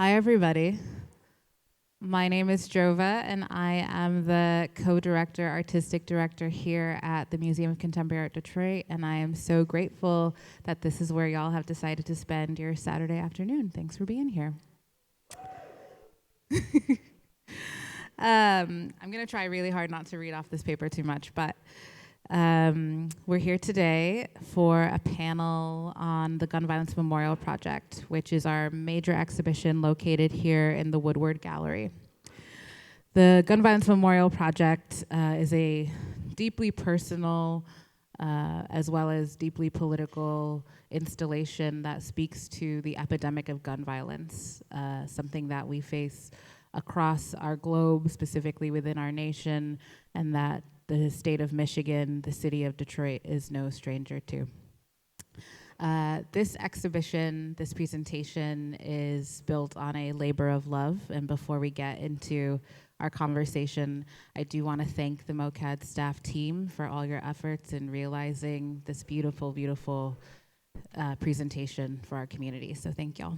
Hi, everybody. My name is Jova, and I am the co-director, artistic director here at the Museum of Contemporary Art Detroit, and I am so grateful that this is where y'all have decided to spend your Saturday afternoon. Thanks for being here. I'm going to try really hard not to read off this paper too much, but we're here today for a panel on the Gun Violence Memorial Project, which is our major exhibition located here in the Woodward Gallery. The Gun Violence Memorial Project is a deeply personal as well as deeply political installation that speaks to the epidemic of gun violence, something that we face across our globe, specifically within our nation, and that the state of Michigan, the city of Detroit, is no stranger to. This exhibition, this presentation, is built on a labor of love, and before we get into our conversation, I do want to thank the MOCAD staff team for all your efforts in realizing this beautiful, beautiful presentation for our community, so thank y'all.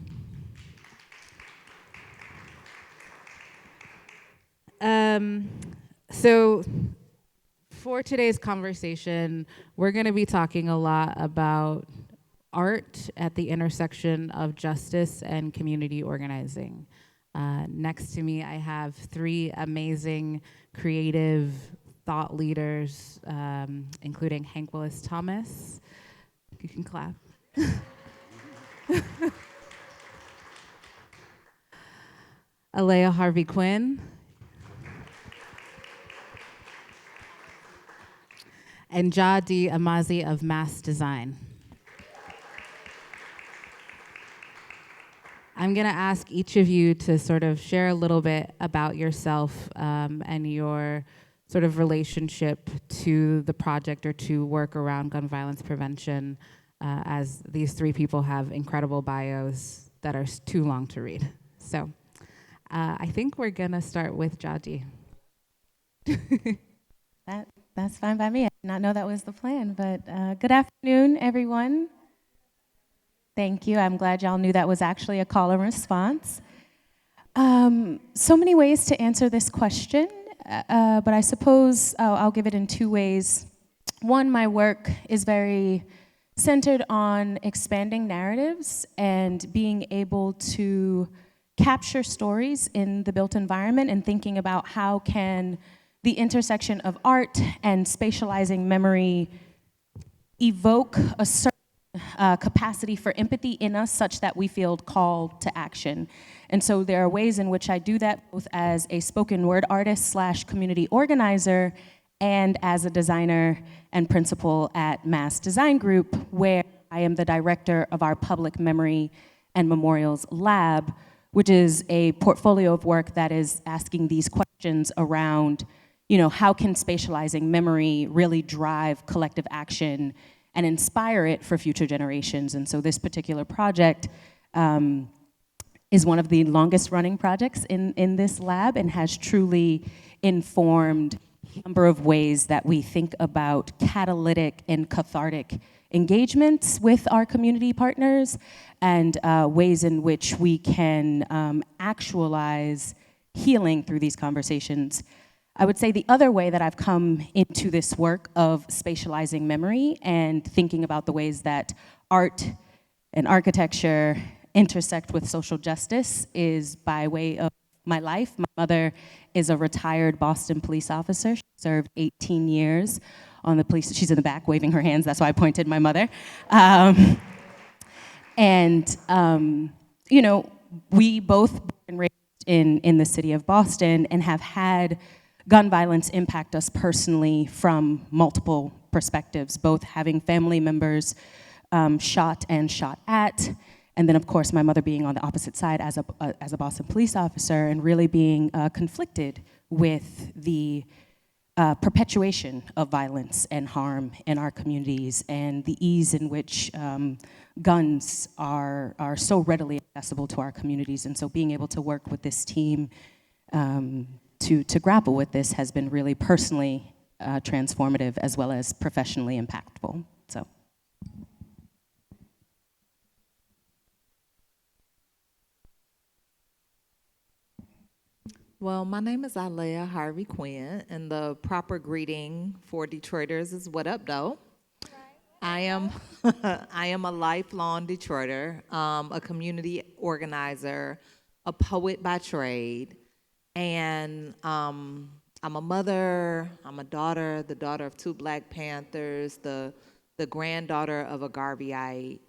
So for today's conversation, we're going to be talking a lot about art at the intersection of justice and community organizing. Next to me, I have three amazing creative thought leaders, including Hank Willis Thomas. You can clap. Alia Harvey-Quinn. And Amazi of Mass Design. I'm going to ask each of you to sort of share a little bit about yourself and your sort of relationship to the project or to work around gun violence prevention, as these three people have incredible bios that are too long to read. So I think we're going to start with Jadi. That's fine by me. I did not know that was the plan, but good afternoon, everyone. Thank you. I'm glad y'all knew that was actually a call and response. So many ways to answer this question, but I suppose I'll give it in two ways. One, my work is very centered on expanding narratives and being able to capture stories in the built environment and thinking about how can the intersection of art and spatializing memory evoke a certain capacity for empathy in us such that we feel called to action. And so there are ways in which I do that both as a spoken word artist / community organizer and as a designer and principal at Mass Design Group, where I am the director of our Public Memory and Memorials Lab, which is a portfolio of work that is asking these questions around how can spatializing memory really drive collective action and inspire it for future generations? And so this particular project is one of the longest running projects in this lab and has truly informed a number of ways that we think about catalytic and cathartic engagements with our community partners and ways in which we can actualize healing through these conversations. I would say the other way that I've come into this work of spatializing memory and thinking about the ways that art and architecture intersect with social justice is by way of my life. My mother is a retired Boston police officer. She served 18 years on the police. She's in the back waving her hands. That's why I pointed my mother. We both born and raised in the city of Boston and have had gun violence impact us personally from multiple perspectives, both having family members shot and shot at, and then of course my mother being on the opposite side as a Boston police officer and really being conflicted with the perpetuation of violence and harm in our communities and the ease in which guns are so readily accessible to our communities. And so being able to work with this team to grapple with this has been really personally transformative as well as professionally impactful. So. Well, my name is Alia Harvey-Quinn, and the proper greeting for Detroiters is "What up, though?" I am I am a lifelong Detroiter, a community organizer, a poet by trade, and I'm a mother. I'm a daughter, the daughter of two Black Panthers, the granddaughter of a Garveyite.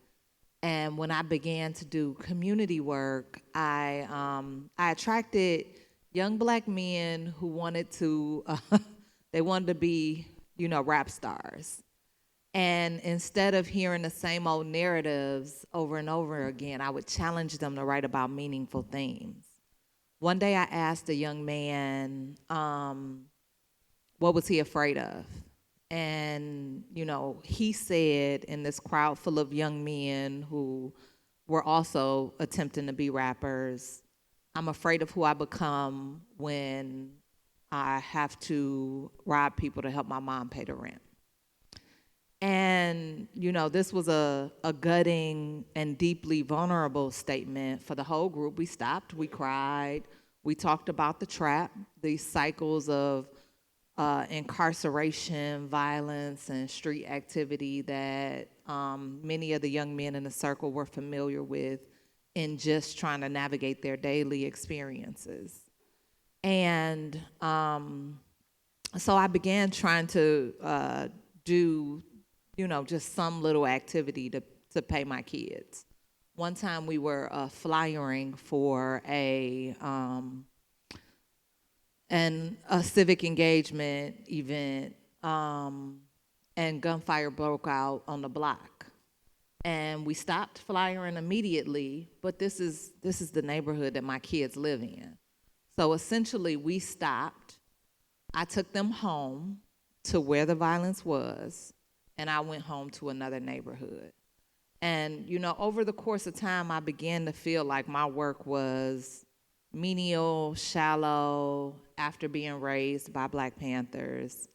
And when I began to do community work, I attracted young Black men who wanted to they wanted to be, rap stars. And instead of hearing the same old narratives over and over again, I would challenge them to write about meaningful themes. One day I asked a young man, what was he afraid of? And, he said in this crowd full of young men who were also attempting to be rappers, I'm afraid of who I become when I have to rob people to help my mom pay the rent. And, this was a gutting and deeply vulnerable statement for the whole group. We stopped, we cried, we talked about the trap, these cycles of incarceration, violence, and street activity that many of the young men in the circle were familiar with in just trying to navigate their daily experiences. And so I began trying to do just some little activity to pay my kids. One time we were flyering for a civic engagement event, and gunfire broke out on the block. And we stopped flyering immediately, but this is the neighborhood that my kids live in. So essentially we stopped. I took them home to where the violence was, and I went home to another neighborhood. And, over the course of time, I began to feel like my work was menial, shallow, after being raised by Black Panthers.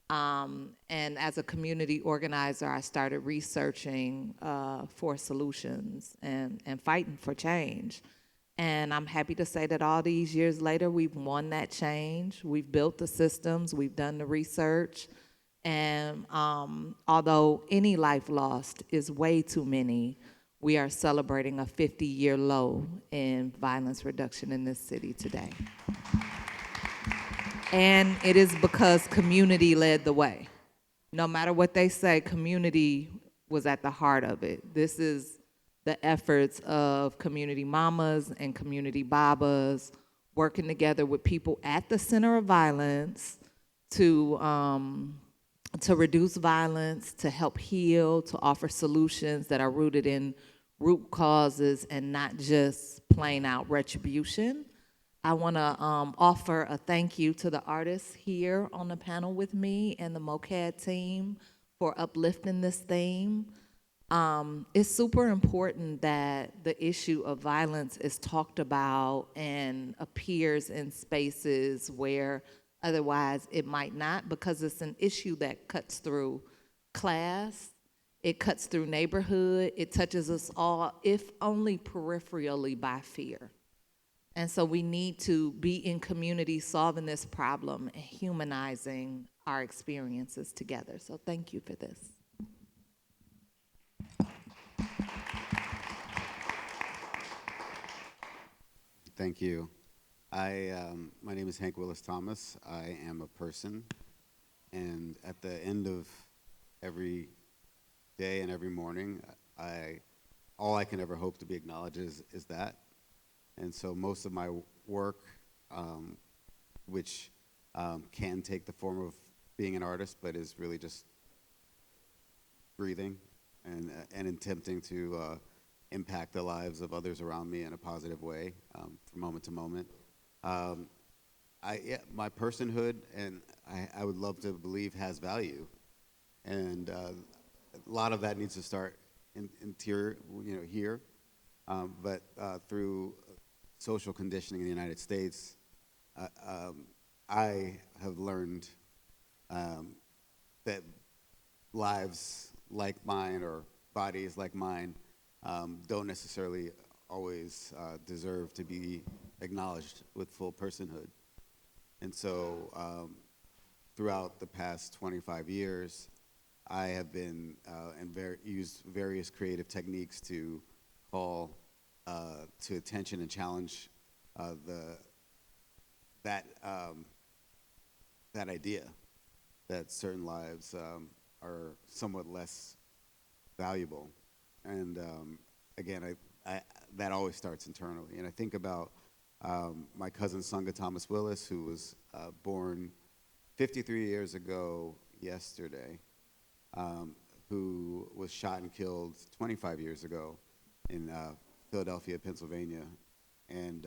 And as a community organizer, I started researching for solutions and fighting for change. And I'm happy to say that all these years later, we've won that change. We've built the systems, we've done the research. And although any life lost is way too many, we are celebrating a 50-year low in violence reduction in this city today. And it is because community led the way. No matter what they say, community was at the heart of it. This is the efforts of community mamas and community babas working together with people at the center of violence to reduce violence, to help heal, to offer solutions that are rooted in root causes and not just plain out retribution. I want to offer a thank you to the artists here on the panel with me and the MOCAD team for uplifting this theme. It's super important that the issue of violence is talked about and appears in spaces where otherwise it might not, because it's an issue that cuts through class, it cuts through neighborhood, it touches us all, if only peripherally, by fear. And so we need to be in community solving this problem and humanizing our experiences together. So thank you for this. Thank you. My name is Hank Willis Thomas. I am a person, and at the end of every day and every morning, all I can ever hope to be acknowledged is that. And so most of my work, which can take the form of being an artist, but is really just breathing and attempting to impact the lives of others around me in a positive way from moment to moment. My personhood, and I would love to believe, has value, and a lot of that needs to start interior, here, but through social conditioning in the United States, I have learned that lives like mine or bodies like mine don't necessarily always deserve to be acknowledged with full personhood. And so throughout the past 25 years, I have been used various creative techniques to call to attention and challenge that idea that certain lives are somewhat less valuable. And again, that always starts internally. And I think about my cousin Songha Thomas Willis, who was born 53 years ago yesterday, who was shot and killed 25 years ago in Philadelphia, Pennsylvania. And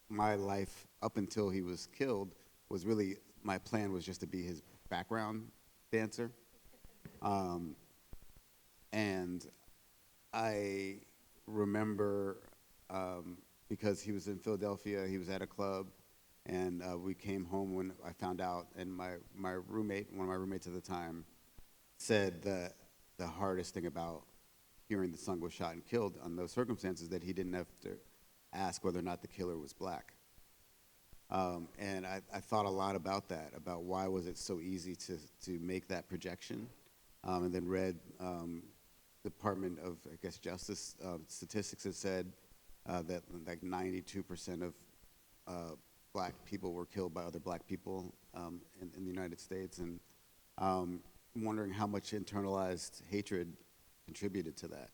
my life up until he was killed was really, my plan was just to be his background dancer. And I remember, because he was in Philadelphia, he was at a club, and we came home when I found out, and my roommate, one of my roommates at the time, said that the hardest thing about hearing the son was shot and killed on those circumstances that he didn't have to ask whether or not the killer was black. And I thought a lot about that, about why was it so easy to make that projection, and then read Department of, I guess, Justice statistics that said that like 92% of black people were killed by other black people in the United States, and wondering how much internalized hatred contributed to that.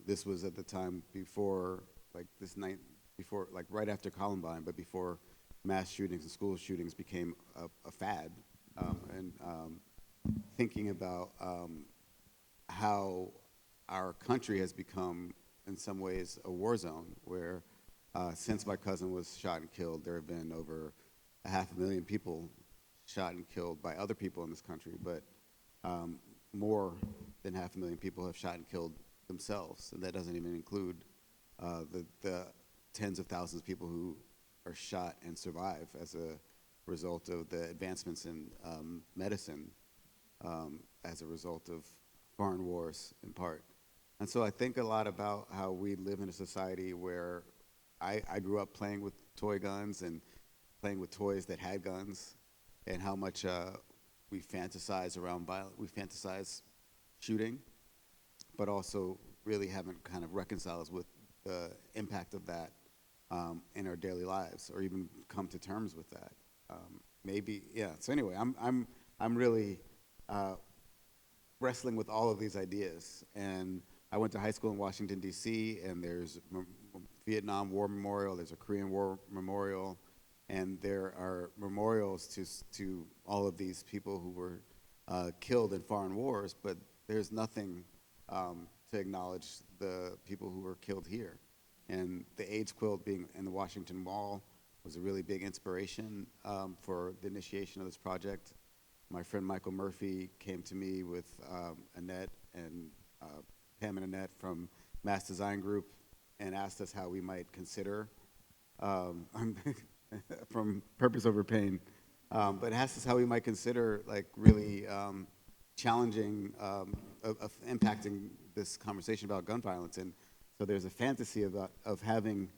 This was at the time before, like before, like right after Columbine, but before mass shootings and school shootings became a fad, and thinking about how our country has become, in some ways, a war zone, where since my cousin was shot and killed, there have been over 500,000 people shot and killed by other people in this country, but more than 500,000 people have shot and killed themselves, and that doesn't even include the tens of thousands of people who are shot and survive as a result of the advancements in medicine, as a result of foreign wars, in part. And so I think a lot about how we live in a society where I grew up playing with toy guns and playing with toys that had guns, and how much we fantasize around violence, we fantasize shooting, but also really haven't kind of reconciled with the impact of that in our daily lives, or even come to terms with that. Maybe, yeah. So anyway, I'm really wrestling with all of these ideas. And I went to high school in Washington, D.C., and there's Vietnam War Memorial, there's a Korean War Memorial, and there are memorials to all of these people who were killed in foreign wars, but there's nothing to acknowledge the people who were killed here. And the AIDS quilt being in the Washington Mall was a really big inspiration for the initiation of this project. My friend Michael Murphy came to me with Annette and Pam and Annette from Mass Design Group and asked us how we might consider, from Purpose Over Pain, but asked us how we might consider like really challenging, impacting this conversation about gun violence. And so there's a fantasy of having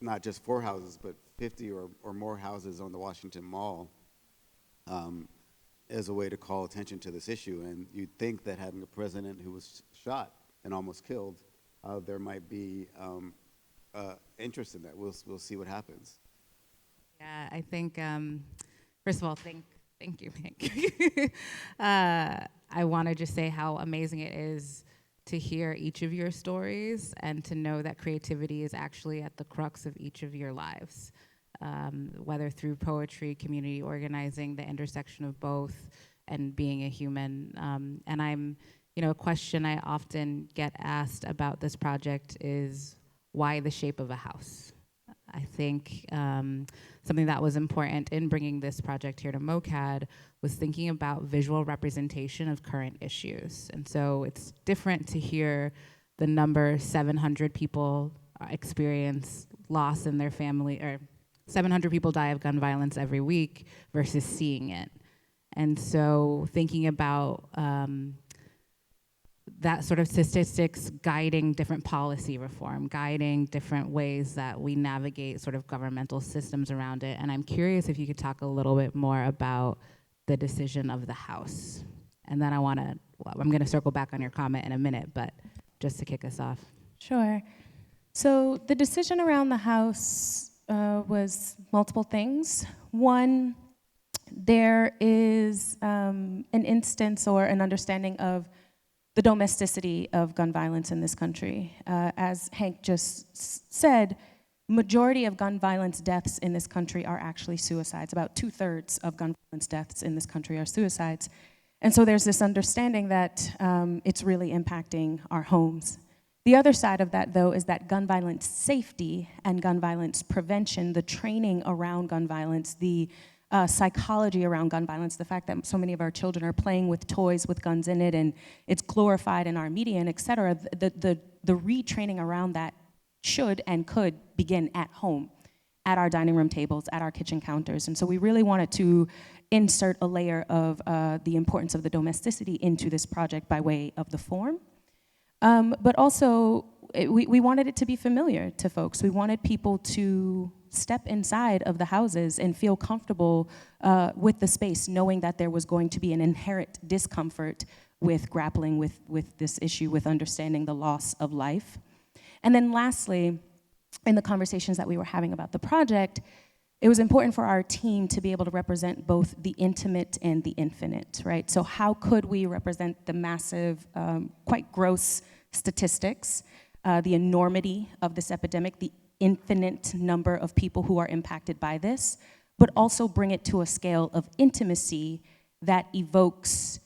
not just 4 houses, but 50 or more houses on the Washington Mall as a way to call attention to this issue. And you'd think that having a president who was shot and almost killed, there might be interest in that. We'll see what happens. Yeah, I think, first of all, thank you, Hank. I want to just say how amazing it is to hear each of your stories and to know that creativity is actually at the crux of each of your lives, whether through poetry, community organizing, the intersection of both, and being a human. And I'm, a question I often get asked about this project is, why the shape of a house? I think something that was important in bringing this project here to MOCAD was thinking about visual representation of current issues. And so it's different to hear the number 700 people experience loss in their family, or 700 people die of gun violence every week, versus seeing it. And so thinking about that sort of statistics guiding different policy reform, guiding different ways that we navigate sort of governmental systems around it. And I'm curious if you could talk a little bit more about the decision of the House. And then I'm gonna circle back on your comment in a minute, but just to kick us off. Sure. So the decision around the House was multiple things. One, there is an instance or an understanding of the domesticity of gun violence in this country. As Hank just said, majority of gun violence deaths in this country are actually suicides. About 2/3 of gun violence deaths in this country are suicides. And so there's this understanding that it's really impacting our homes. The other side of that, though, is that gun violence safety and gun violence prevention, the training around gun violence, the psychology around gun violence, the fact that so many of our children are playing with toys with guns in it and it's glorified in our media and et cetera, the retraining around that should and could begin at home, at our dining room tables, at our kitchen counters. And so we really wanted to insert a layer of the importance of the domesticity into this project by way of the form. But also, we wanted it to be familiar to folks. We wanted people to step inside of the houses and feel comfortable with the space, knowing that there was going to be an inherent discomfort with grappling with this issue, with understanding the loss of life. And then lastly, in the conversations that we were having about the project, it was important for our team to be able to represent both the intimate and the infinite, right? So how could we represent the massive, quite gross statistics, the enormity of this epidemic, the infinite number of people who are impacted by this, but also bring it to a scale of intimacy that evokes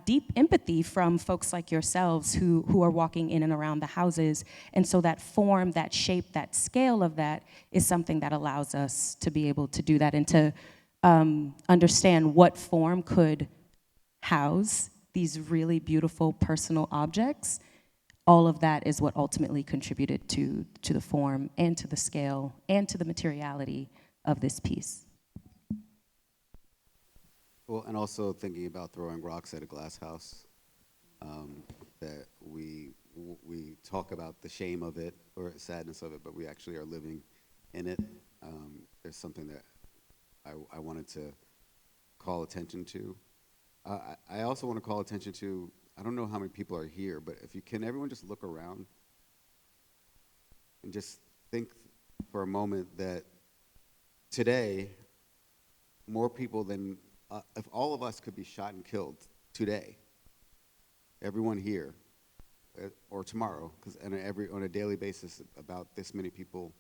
deep empathy from folks like yourselves who are walking in and around the houses. And so that form, that shape, that scale of that is something that allows us to be able to do that and to understand what form could house these really beautiful personal objects. All of that is what ultimately contributed to the form and to the scale and to the materiality of this piece. Well, and also thinking about throwing rocks at a glass house, that we talk about the shame of it or sadness of it, but we actually are living in it. There's something that I wanted to call attention to. I also want to call attention to, I don't know how many people are here, but if you can, everyone just look around and just think for a moment that today, more people than if all of us could be shot and killed today, everyone here, or tomorrow, because on a daily basis, about this many people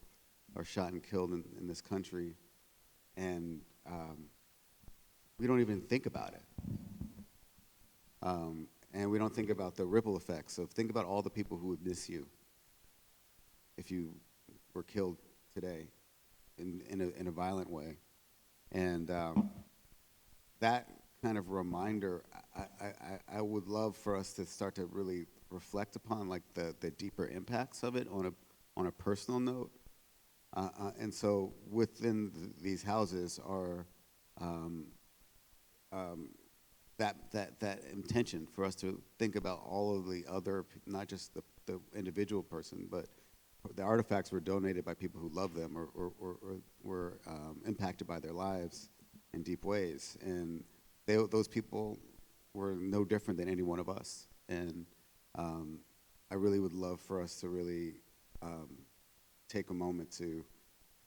are shot and killed in this country, and we don't even think about it. And we don't think about the ripple effects. So think about all the people who would miss you if you were killed today in a violent way. And that kind of reminder, I would love for us to start to really reflect upon like the deeper impacts of it on a personal note. And so within these houses are that intention for us to think about all of the other, not just the individual person, but the artifacts were donated by people who love them or were impacted by their lives in deep ways. And those people were no different than any one of us. And I really would love for us to really take a moment to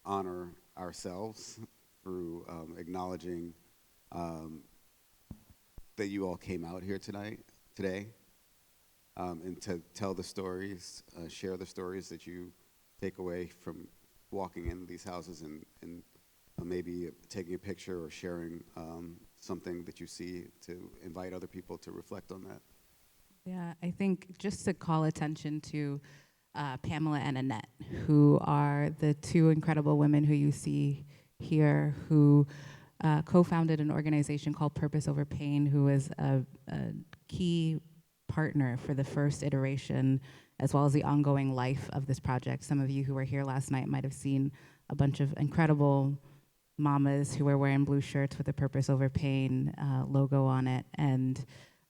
honor ourselves through acknowledging that you all came out here today, and to tell the stories, share the stories that you take away from walking in these houses and maybe taking a picture or sharing something that you see to invite other people to reflect on that. Yeah, I think just to call attention to Pamela and Annette, who are the two incredible women who you see here, who co-founded an organization called Purpose Over Pain, who was a key partner for the first iteration, as well as the ongoing life of this project. Some of you who were here last night might have seen a bunch of incredible mamas who were wearing blue shirts with the Purpose Over Pain logo on it. And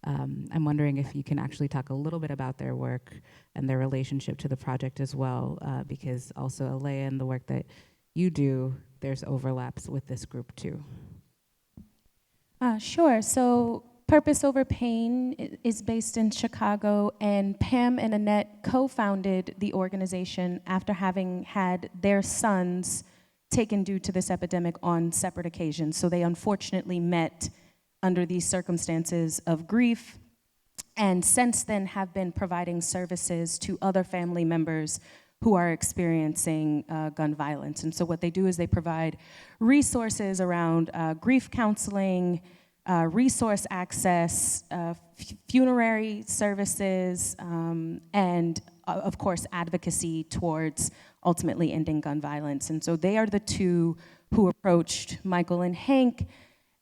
I'm wondering if you can actually talk a little bit about their work and their relationship to the project as well, because also Alia and the work that you do, there's overlaps with this group too. Sure. So Purpose Over Pain is based in Chicago, and Pam and Annette co-founded the organization after having had their sons taken due to this epidemic on separate occasions. So they unfortunately met under these circumstances of grief, and since then have been providing services to other family members who are experiencing gun violence. And so what they do is they provide resources around grief counseling, resource access, funerary services, and of course advocacy towards ultimately ending gun violence. And so they are the two who approached Michael and Hank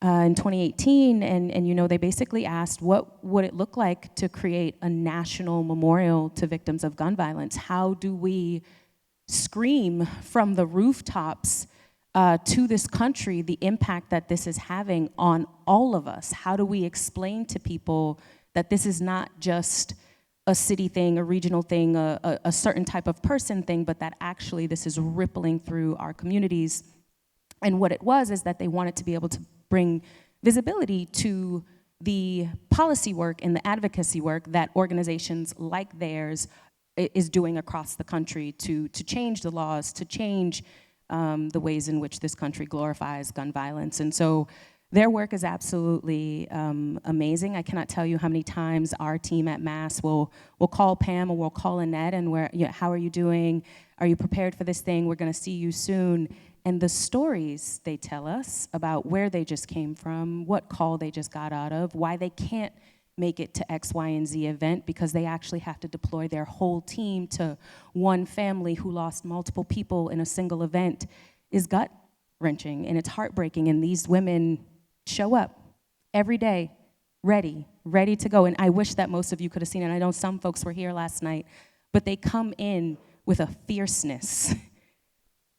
in 2018, and you know, they basically asked, what would it look like to create a national memorial to victims of gun violence? How do we scream from the rooftops to this country the impact that this is having on all of us? How do we explain to people that this is not just a city thing, a regional thing, a certain type of person thing, but that actually this is rippling through our communities? And what it was is that they wanted to be able to bring visibility to the policy work and the advocacy work that organizations like theirs is doing across the country to change the laws, to change the ways in which this country glorifies gun violence. And so their work is absolutely amazing. I cannot tell you how many times our team at Mass will call Pam or we'll call Annette and how are you doing? Are you prepared for this thing? We're gonna see you soon. And the stories they tell us about where they just came from, what call they just got out of, why they can't make it to X, Y, and Z event because they actually have to deploy their whole team to one family who lost multiple people in a single event is gut-wrenching, and it's heartbreaking. And these women show up every day, ready to go. And I wish that most of you could have seen it. I know some folks were here last night, but they come in with a fierceness.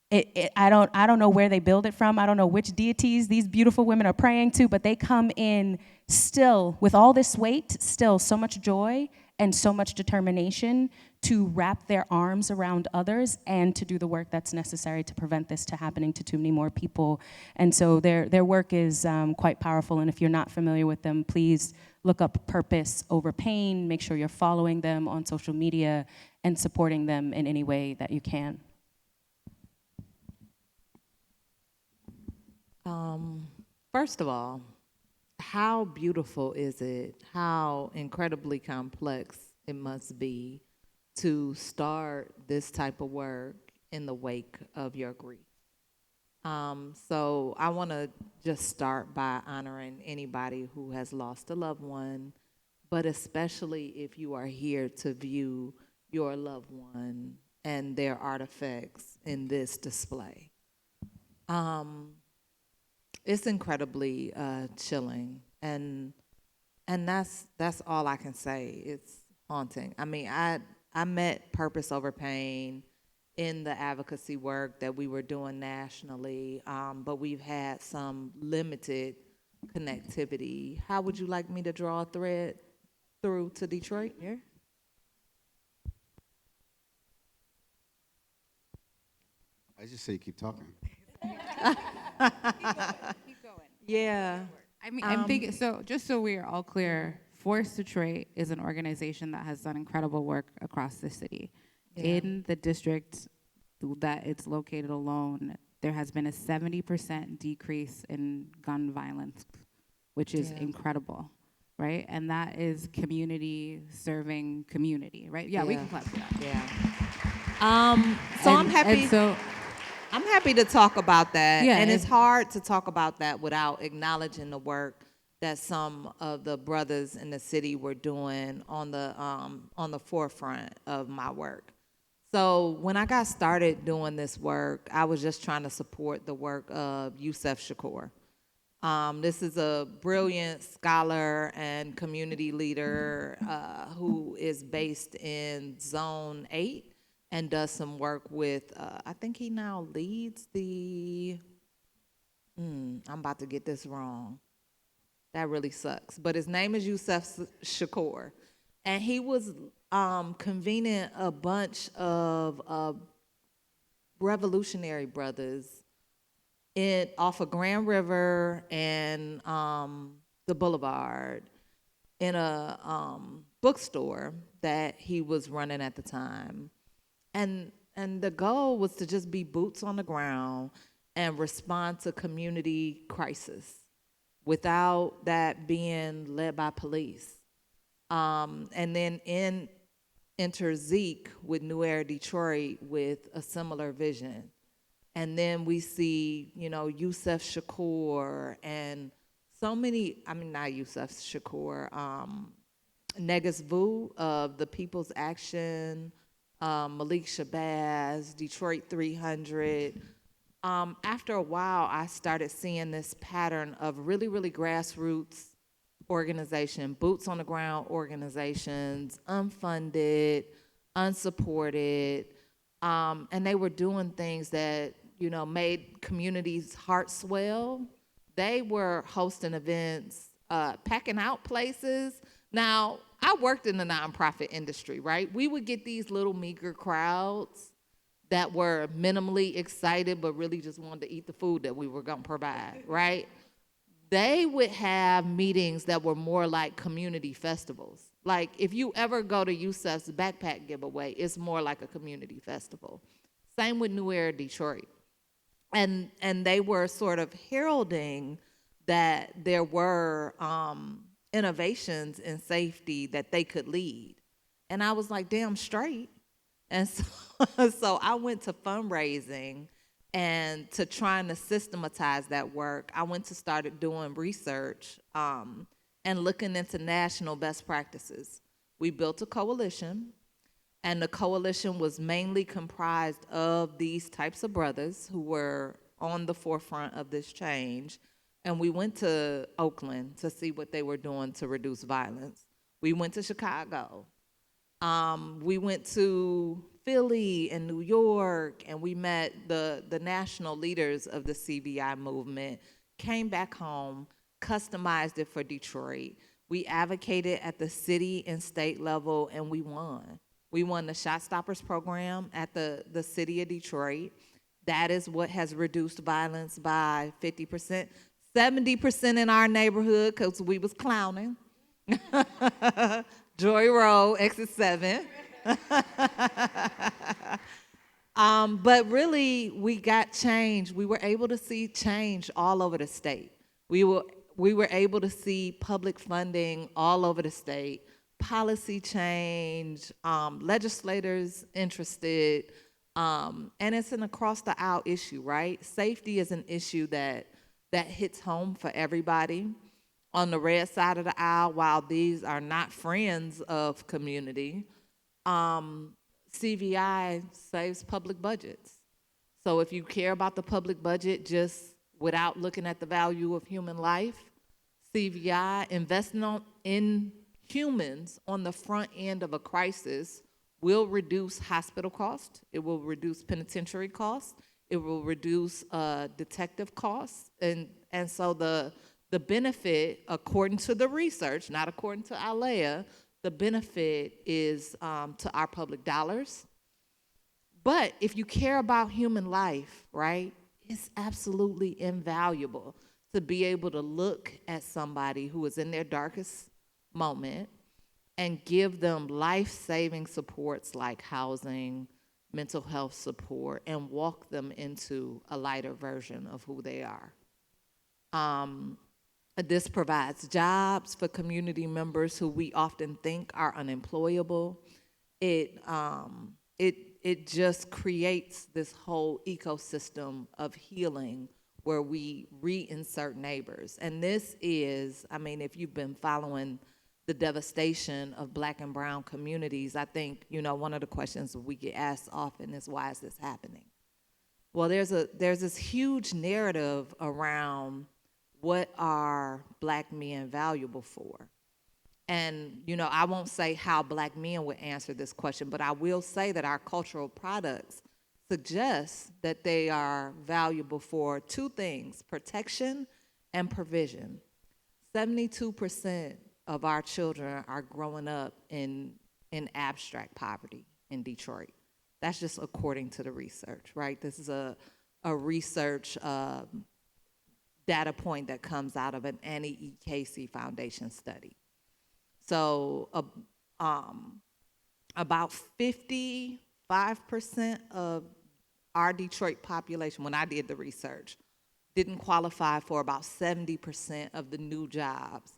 I don't know where they build it from. I don't know which deities these beautiful women are praying to, but they come in still with all this weight, still so much joy and so much determination to wrap their arms around others and to do the work that's necessary to prevent this to happening to too many more people. And so their work is quite powerful. And if you're not familiar with them, please look up Purpose Over Pain. Make sure you're following them on social media and supporting them in any way that you can. First of all, how beautiful is it? How incredibly complex it must be to start this type of work in the wake of your grief. So I want to just start by honoring anybody who has lost a loved one, but especially if you are here to view your loved one and their artifacts in this display. It's incredibly chilling, and that's all I can say. It's haunting. I mean, I met Purpose Over Pain in the advocacy work that we were doing nationally, but we've had some limited connectivity. How would you like me to draw a thread through to Detroit here? I just say keep talking. Keep going. Yeah. I mean, I'm thinking, so just so we are all clear, Force Detroit is an organization that has done incredible work across the city. Yeah. In the district that it's located alone, there has been a 70% decrease in gun violence, which is incredible, right? And that is community serving community, right? Yeah, we can clap for that. Yeah. So I'm happy. I'm happy to talk about that. Yeah, and it's hard to talk about that without acknowledging the work that some of the brothers in the city were doing on the forefront of my work. So when I got started doing this work, I was just trying to support the work of Yusef Shakur. This is a brilliant scholar and community leader who is based in Zone 8. And does some work with, I think he now leads the, I'm about to get this wrong. That really sucks. But his name is Yusef Shakur. And he was convening a bunch of revolutionary brothers off of Grand River and the Boulevard in a bookstore that he was running at the time. And the goal was to just be boots on the ground and respond to community crisis without that being led by police. And then enter Zeke with New Era Detroit with a similar vision. And then we see, Yusef Shakur and so many, not Yusef Shakur, Negus Vu of the People's Action, Malik Shabazz, Detroit 300. After a while, I started seeing this pattern of really, really grassroots organization, boots on the ground organizations, unfunded, unsupported, and they were doing things that, made communities' hearts swell. They were hosting events, packing out places. Now, I worked in the nonprofit industry, right? We would get these little meager crowds that were minimally excited but really just wanted to eat the food that we were going to provide, right? They would have meetings that were more like community festivals. Like if you ever go to Yusef's backpack giveaway, it's more like a community festival. Same with New Era Detroit. And they were sort of heralding that there were innovations in safety that they could lead. And I was like, damn straight. And so I went to fundraising and to trying to systematize that work. I went to started doing research and looking into national best practices. We built a coalition, and the coalition was mainly comprised of these types of brothers who were on the forefront of this change. And we went to Oakland to see what they were doing to reduce violence. We went to Chicago. We went to Philly and New York, and we met the national leaders of the CVI movement, came back home, customized it for Detroit. We advocated at the city and state level, and we won. We won the Shot Stoppers program at the city of Detroit. That is what has reduced violence by 50%, 70% in our neighborhood because we was clowning. Joy Road, exit 7. But really, we got change. We were able to see change all over the state. We were able to see public funding all over the state, policy change, legislators interested, and it's an across the aisle issue, right? Safety is an issue that hits home for everybody. On the red side of the aisle, while these are not friends of community, CVI saves public budgets. So if you care about the public budget just without looking at the value of human life, CVI investing in humans on the front end of a crisis will reduce hospital costs. It will reduce penitentiary costs. It will reduce detective costs. And so the benefit, according to the research, not according to Alia, the benefit is to our public dollars. But if you care about human life, right, it's absolutely invaluable to be able to look at somebody who is in their darkest moment and give them life-saving supports like housing, mental health support, and walk them into a lighter version of who they are. This provides jobs for community members who we often think are unemployable. It just creates this whole ecosystem of healing where we reinsert neighbors. And this is, if you've been following the devastation of Black and brown communities, I think, one of the questions we get asked often is, why is this happening? Well, there's this huge narrative around what are Black men valuable for? And, I won't say how Black men would answer this question, but I will say that our cultural products suggest that they are valuable for two things: protection and provision. 72% of our children are growing up in abstract poverty in Detroit. That's just according to the research, right? This is a research data point that comes out of an Annie E. Casey Foundation study. So about 55% of our Detroit population, when I did the research, didn't qualify for about 70% of the new jobs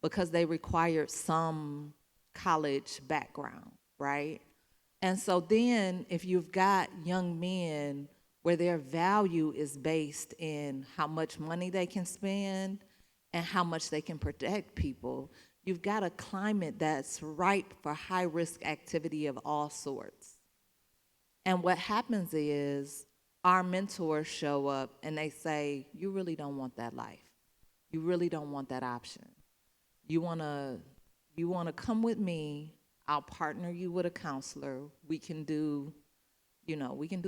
because they required some college background, right? And so then if you've got young men where their value is based in how much money they can spend and how much they can protect people, you've got a climate that's ripe for high-risk activity of all sorts. And what happens is our mentors show up and they say, you really don't want that life. You really don't want that option. You wanna come with me, I'll partner you with a counselor. We can do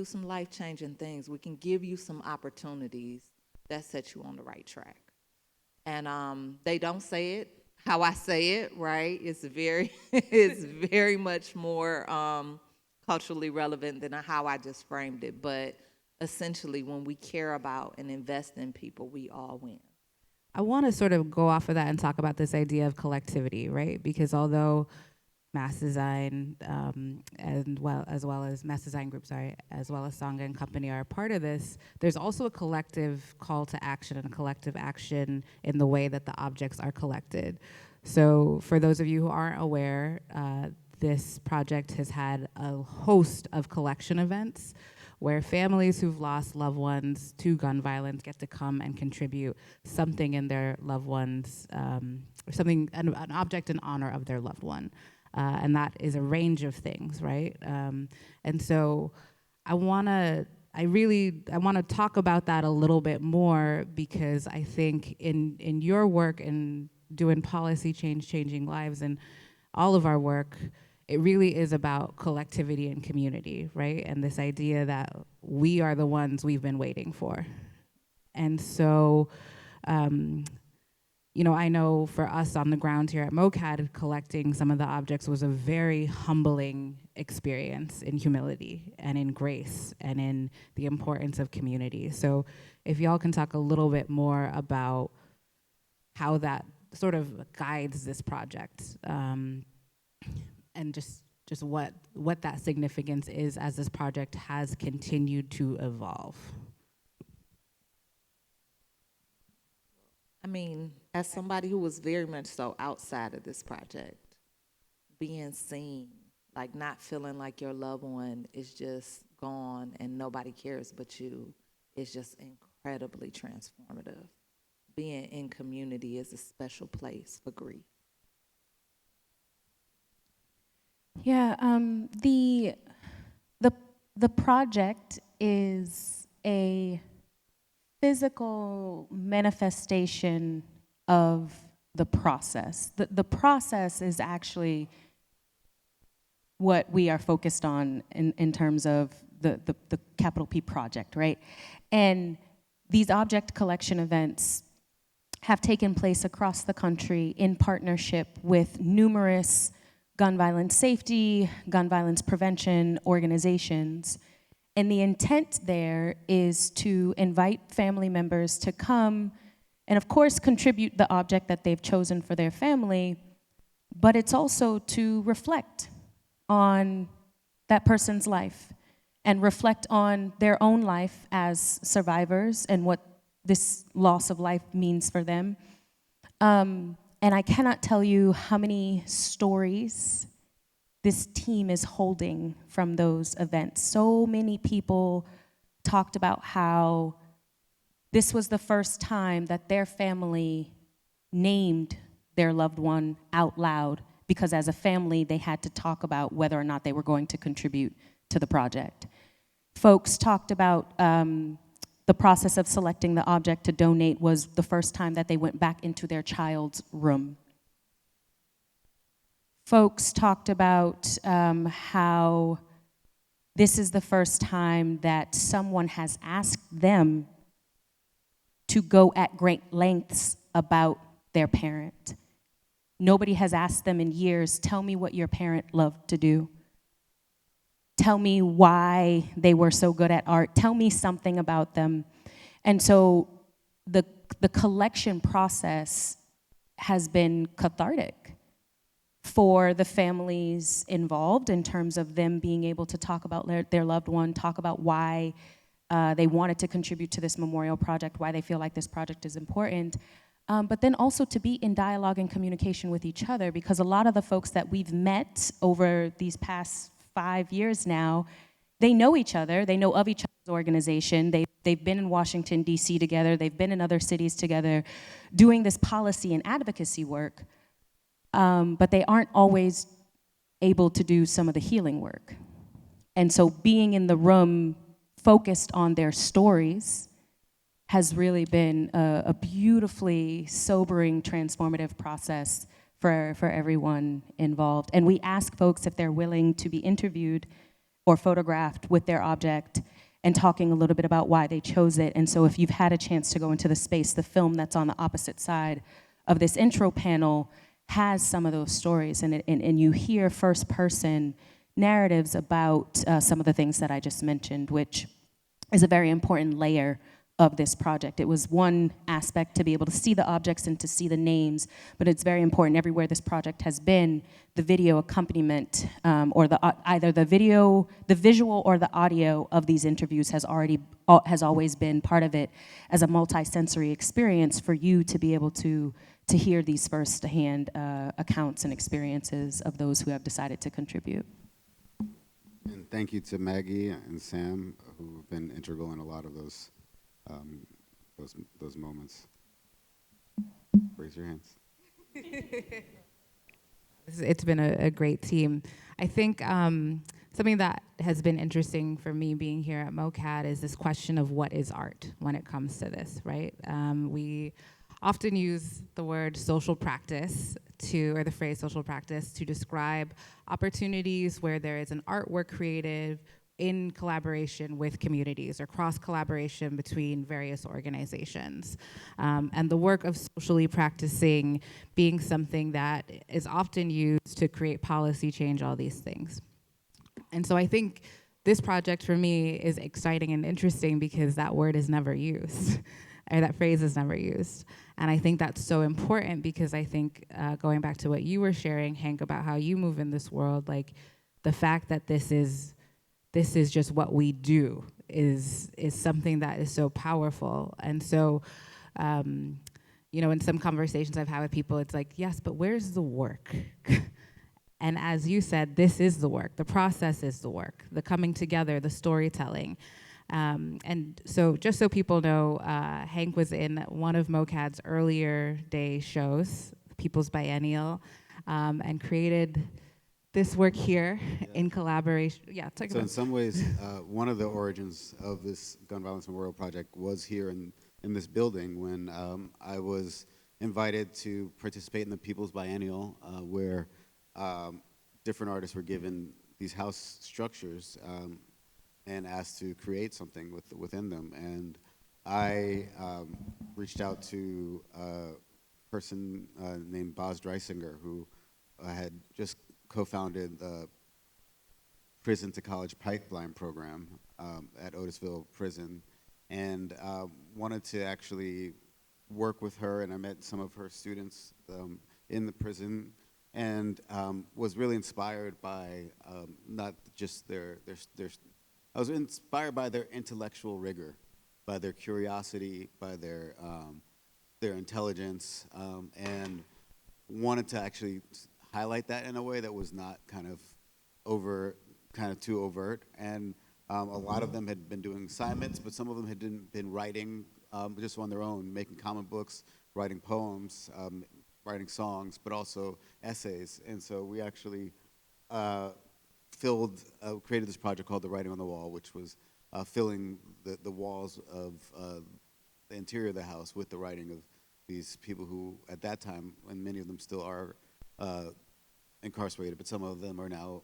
some life-changing things. We can give you some opportunities that set you on the right track. And they don't say it how I say it, right? It's very much more culturally relevant than how I just framed it. But essentially, when we care about and invest in people, we all win. I want to sort of go off of that and talk about this idea of collectivity, right? Because although Mass Design as well as Mass Design Group, as well as Songha Company are a part of this, there's also a collective call to action and a collective action in the way that the objects are collected. So for those of you who aren't aware, this project has had a host of collection events where families who've lost loved ones to gun violence get to come and contribute something in their loved ones, an object in honor of their loved one. And that is a range of things, right? And so I want to talk about that a little bit more because I think in your work in doing policy change, changing lives, and all of our work, it really is about collectivity and community, right? And this idea that we are the ones we've been waiting for. And so, I know for us on the ground here at MOCAD, collecting some of the objects was a very humbling experience in humility and in grace and in the importance of community. So if y'all can talk a little bit more about how that sort of guides this project, and just what that significance is as this project has continued to evolve. I mean, as somebody who was very much so outside of this project, being seen, like not feeling like your loved one is just gone and nobody cares but you, is just incredibly transformative. Being in community is a special place for grief. Yeah, the project is a physical manifestation of the process. The process is actually what we are focused on in terms of the capital P project, right? And these object collection events have taken place across the country in partnership with numerous gun violence safety, gun violence prevention organizations. And the intent there is to invite family members to come and, of course, contribute the object that they've chosen for their family, but it's also to reflect on that person's life and reflect on their own life as survivors and what this loss of life means for them. And I cannot tell you how many stories this team is holding from those events. So many people talked about how this was the first time that their family named their loved one out loud, because as a family, they had to talk about whether or not they were going to contribute to the project. Folks talked about the process of selecting the object to donate was the first time that they went back into their child's room. Folks talked about how this is the first time that someone has asked them to go at great lengths about their parent. Nobody has asked them in years, tell me what your parent loved to do. Tell me why they were so good at art. Tell me something about them. And so the collection process has been cathartic for the families involved in terms of them being able to talk about their loved one, talk about why they wanted to contribute to this memorial project, why they feel like this project is important, but then also to be in dialogue and communication with each other, because a lot of the folks that we've met over these past 5 years now, they know each other, they know of each other's organization, they've been in Washington, D.C. together, they've been in other cities together doing this policy and advocacy work, but they aren't always able to do some of the healing work. And so being in the room focused on their stories has really been a beautifully sobering, transformative process for everyone involved. And we ask folks if they're willing to be interviewed or photographed with their object and talking a little bit about why they chose it. And so if you've had a chance to go into the space, the film that's on the opposite side of this intro panel has some of those stories, and you hear first-person narratives about some of the things that I just mentioned, which is a very important layer of this project. It was one aspect to be able to see the objects and to see the names, but it's very important everywhere this project has been, the video accompaniment, or either the visual or the audio of these interviews has always been part of it as a multi-sensory experience for you to be able to hear these first-hand accounts and experiences of those who have decided to contribute. And thank you to Maggie and Sam, who have been integral in a lot of those moments. Raise your hands. It's been a great team. I think something that has been interesting for me being here at MOCAD is this question of what is art when it comes to this, right? We often use the word social practice or the phrase social practice to describe opportunities where there is an artwork created in collaboration with communities or cross-collaboration between various organizations. And the work of socially practicing being something that is often used to create policy change, all these things. And so I think this project for me is exciting and interesting because that word is never used, or that phrase is never used. And I think that's so important because I think, going back to what you were sharing, Hank, about how you move in this world, like the fact that this is just what we do is something that is so powerful. And so, in some conversations I've had with people, it's like, yes, but where's the work? And as you said, this is the work. The process is the work, the coming together, the storytelling. And so just so people know, Hank was in one of MOCAD's earlier day shows, People's Biennial, and created this work here in collaboration. Yeah, talk about. So in some ways, one of the origins of this Gun Violence Memorial Project was here in this building when I was invited to participate in the People's Biennial, where different artists were given these house structures and asked to create something within them. And I reached out to a person named Boz Dreisinger, who had just co-founded the Prison to College Pipeline program at Otisville Prison, and wanted to actually work with her, and I met some of her students in the prison, and was really inspired by not just I was inspired by their intellectual rigor, by their curiosity, by their intelligence, and wanted to actually highlight that in a way that was not kind of too overt. And a lot of them had been doing assignments, but some of them had been writing just on their own, making comic books, writing poems, writing songs, but also essays. And so we actually created this project called The Writing on the Wall, which was filling the walls of the interior of the house with the writing of these people who, at that time, and many of them still are incarcerated, but some of them are now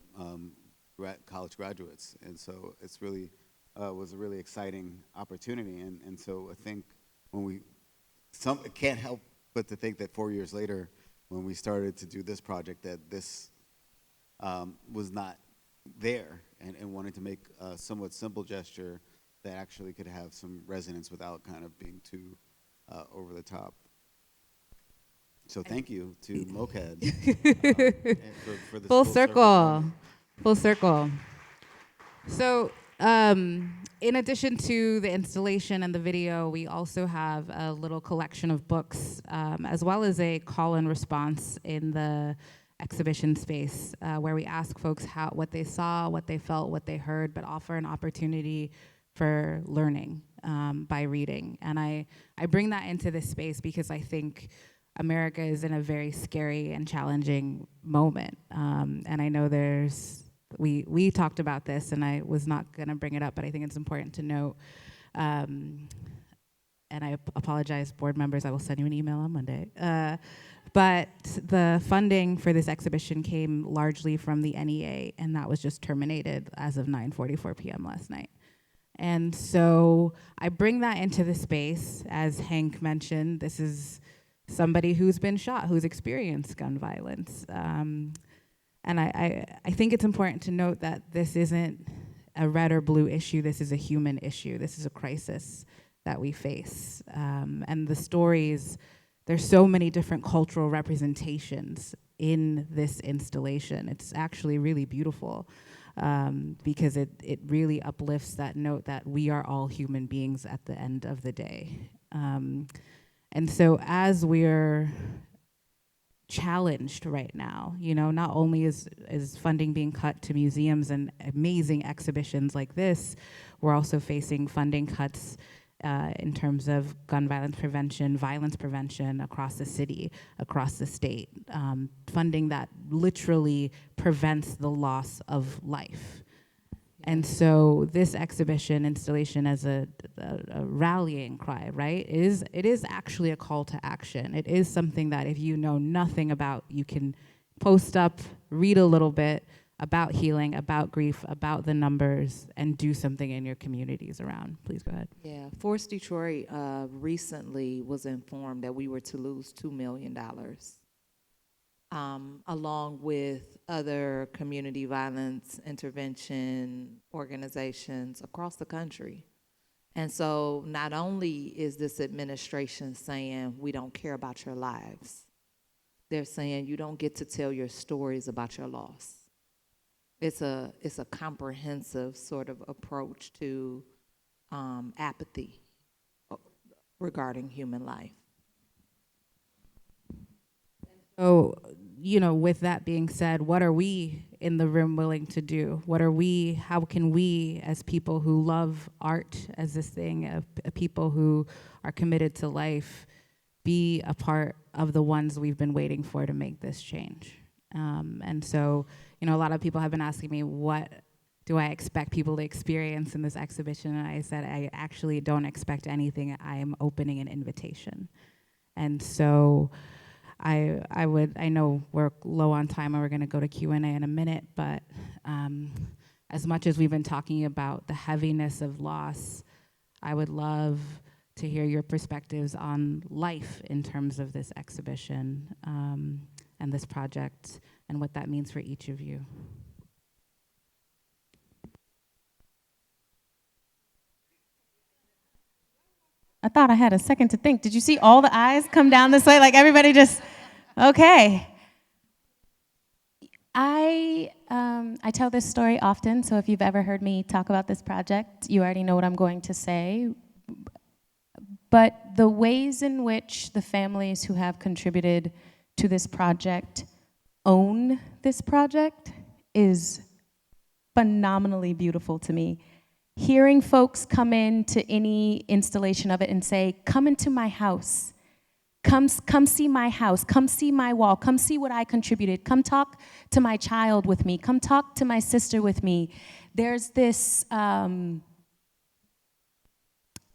college graduates. And so it's really was a really exciting opportunity. And so I think when it can't help but to think that 4 years later, when we started to do this project, that this was not there, and wanted to make a somewhat simple gesture that actually could have some resonance without kind of being too over the top. So thank you to MOCAD for this Full circle. Full circle. So, in addition to the installation and the video, we also have a little collection of books, as well as a call and response in the exhibition space, where we ask folks what they saw, what they felt, what they heard, but offer an opportunity for learning by reading. And I bring that into this space because I think America is in a very scary and challenging moment. And I know we talked about this, and I was not gonna bring it up, but I think it's important to note, and I apologize, board members, I will send you an email on Monday. But the funding for this exhibition came largely from the NEA, and that was just terminated as of 9:44 p.m. last night. And so I bring that into the space. As Hank mentioned, this is somebody who's been shot, who's experienced gun violence. And I think it's important to note that this isn't a red or blue issue, this is a human issue. This is a crisis that we face. And the stories, there's so many different cultural representations in this installation. It's actually really beautiful, because it really uplifts that note that we are all human beings at the end of the day. And so as we're challenged right now, not only is funding being cut to museums and amazing exhibitions like this, we're also facing funding cuts in terms of gun violence prevention across the city, across the state, funding that literally prevents the loss of life. And so this exhibition installation as a rallying cry, right, it is actually a call to action. It is something that if you know nothing about, you can post up, read a little bit about healing, about grief, about the numbers, and do something in your communities around. Please go ahead. Yeah, Force Detroit recently was informed that we were to lose $2 million. Along with other community violence intervention organizations across the country. And so not only is this administration saying we don't care about your lives, they're saying you don't get to tell your stories about your loss. It's a comprehensive sort of approach to apathy regarding human life. So, with that being said, what are we in the room willing to do? How can we, as people who love art as this thing, people who are committed to life, be a part of the ones we've been waiting for to make this change? And so, a lot of people have been asking me, what do I expect people to experience in this exhibition? And I said, I actually don't expect anything. I am opening an invitation. And so I know we're low on time and we're going to go to Q&A in a minute, but as much as we've been talking about the heaviness of loss, I would love to hear your perspectives on life in terms of this exhibition and this project and what that means for each of you. I thought I had a second to think. Did you see all the eyes come down this way? Like everybody just, okay. I tell this story often, so if you've ever heard me talk about this project, you already know what I'm going to say. But the ways in which the families who have contributed to this project own this project is phenomenally beautiful to me. Hearing folks come into any installation of it and say, come into my house, come see my house, come see my wall, come see what I contributed, come talk to my child with me, come talk to my sister with me. There's this,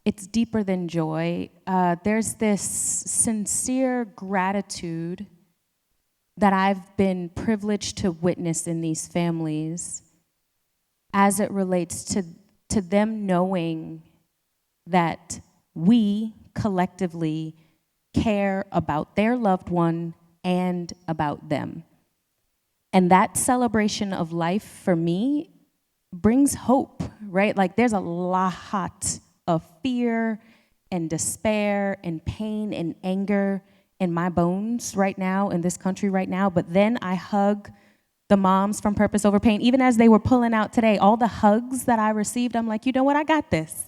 it's deeper than joy. There's this sincere gratitude that I've been privileged to witness in these families as it relates to them knowing that we collectively care about their loved one and about them. And that celebration of life for me brings hope, right? Like there's a lot of fear and despair and pain and anger in my bones right now, in this country right now. But then I hug the moms from Purpose Over Pain. Even as they were pulling out today, all the hugs that I received, I'm like, you know what, I got this.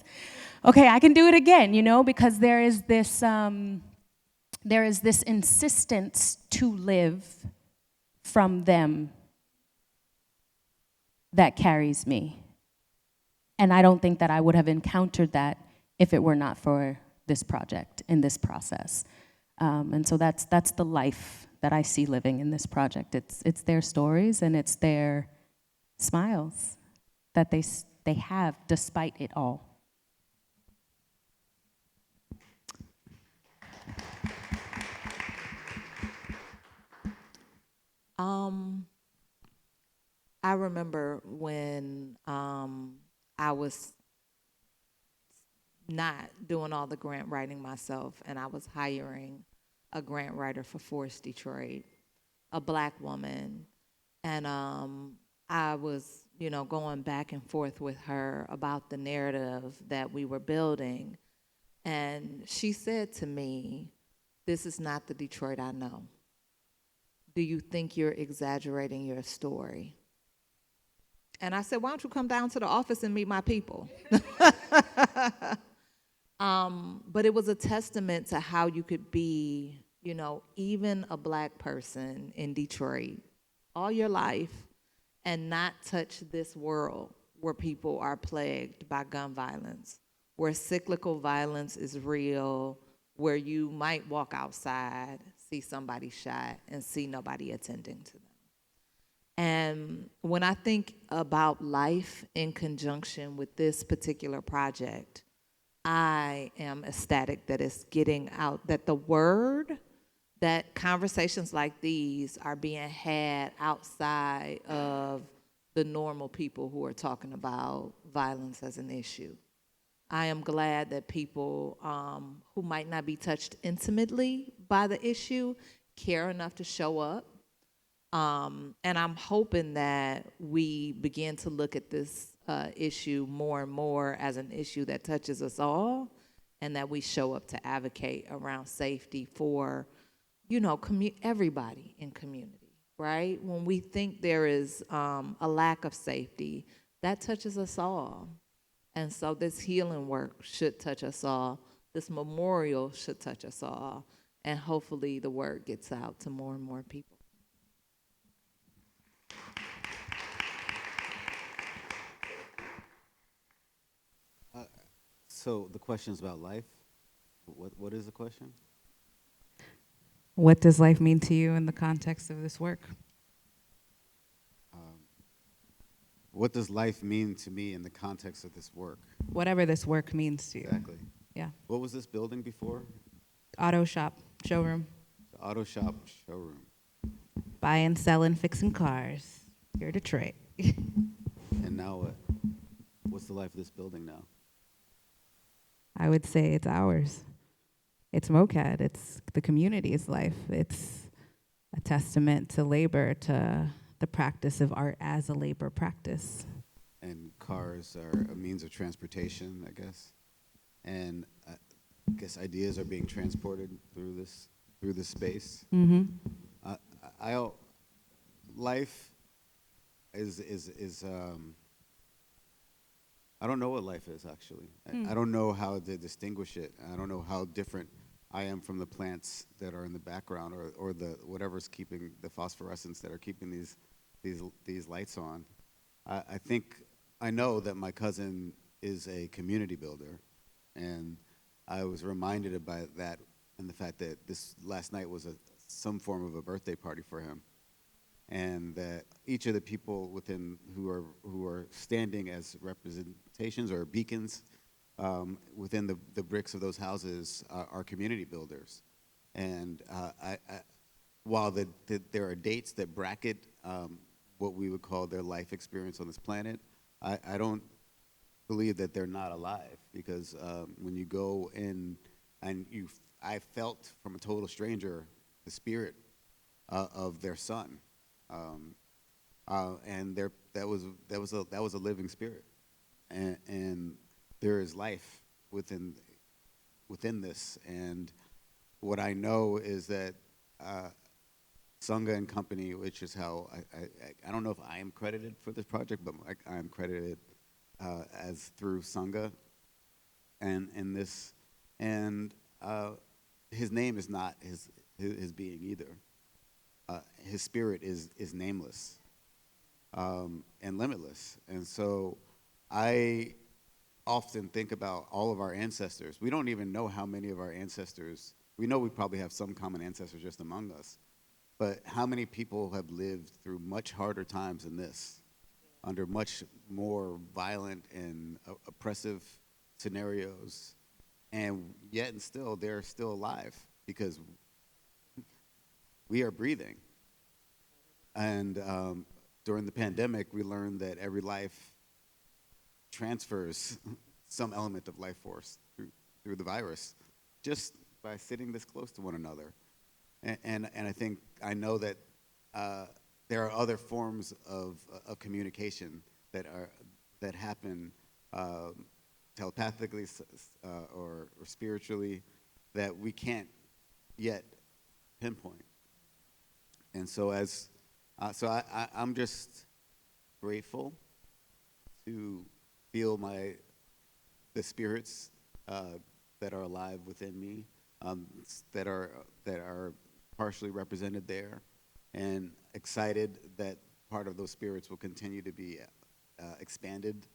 Okay, I can do it again, you know, because there is this insistence to live from them that carries me. And I don't think that I would have encountered that if it were not for this project and this process. And so that's the life that I see living in this project. It's their stories and it's their smiles that they have despite it all. I remember when I was not doing all the grant writing myself, and I was hiring a grant writer for Force Detroit, a Black woman, and I was, you know, going back and forth with her about the narrative that we were building, and she said to me, "This is not the Detroit I know. Do you think you're exaggerating your story?" And I said, "Why don't you come down to the office and meet my people?" But it was a testament to how you could be, you know, even a Black person in Detroit all your life and not touch this world where people are plagued by gun violence, where cyclical violence is real, where you might walk outside, see somebody shot, and see nobody attending to them. And when I think about life in conjunction with this particular project, I am ecstatic that it's getting out, that the word, that conversations like these are being had outside of the normal people who are talking about violence as an issue. I am glad that people who might not be touched intimately by the issue care enough to show up. And I'm hoping that we begin to look at this issue more and more as an issue that touches us all, and that we show up to advocate around safety for, you know, everybody in community, right? When we think there is a lack of safety, that touches us all. And so this healing work should touch us all. This memorial should touch us all. And hopefully the word gets out to more and more people. So the question is about life. What is the question? What does life mean to you in the context of this work? What does life mean to me in the context of this work? Whatever this work means to you. Exactly. Yeah. What was this building before? Auto shop, showroom. The auto shop showroom. Buying, selling, fixing cars. Here, Detroit. And now what? What's the life of this building now? I would say it's ours. It's MOCAD. It's the community's life. It's a testament to labor, to the practice of art as a labor practice. And cars are a means of transportation, I guess. And I guess ideas are being transported through this space. Mm-hmm. Life is I don't know what life is, actually. I don't know how to distinguish it. I don't know how different I am from the plants that are in the background, or the whatever's keeping the phosphorescence that are keeping these lights on. I think I know that my cousin is a community builder, and I was reminded by that and the fact that this last night was some form of a birthday party for him, and that each of the people within who are standing as representations or beacons within the bricks of those houses are community builders. And while there are dates that bracket what we would call their life experience on this planet, I don't believe that they're not alive, because when you go in and I felt from a total stranger the spirit of their son, and that was a living spirit, and there is life within this. And what I know is that Songha Company, which is how I don't know if I am credited for this project, but I am credited as through Songha, and this, and his name is not his being either. His spirit is nameless and limitless. And so I often think about all of our ancestors. We don't even know how many of our ancestors, we know we probably have some common ancestors just among us, but how many people have lived through much harder times than this, under much more violent and oppressive scenarios, and yet and still they're still alive because we are breathing. And during the pandemic, we learned that every life transfers some element of life force through the virus, just by sitting this close to one another. And I know that there are other forms of communication that happen telepathically or spiritually that we can't yet pinpoint. And so I'm just grateful to feel the spirits that are alive within me, that are partially represented there, and excited that part of those spirits will continue to be expanded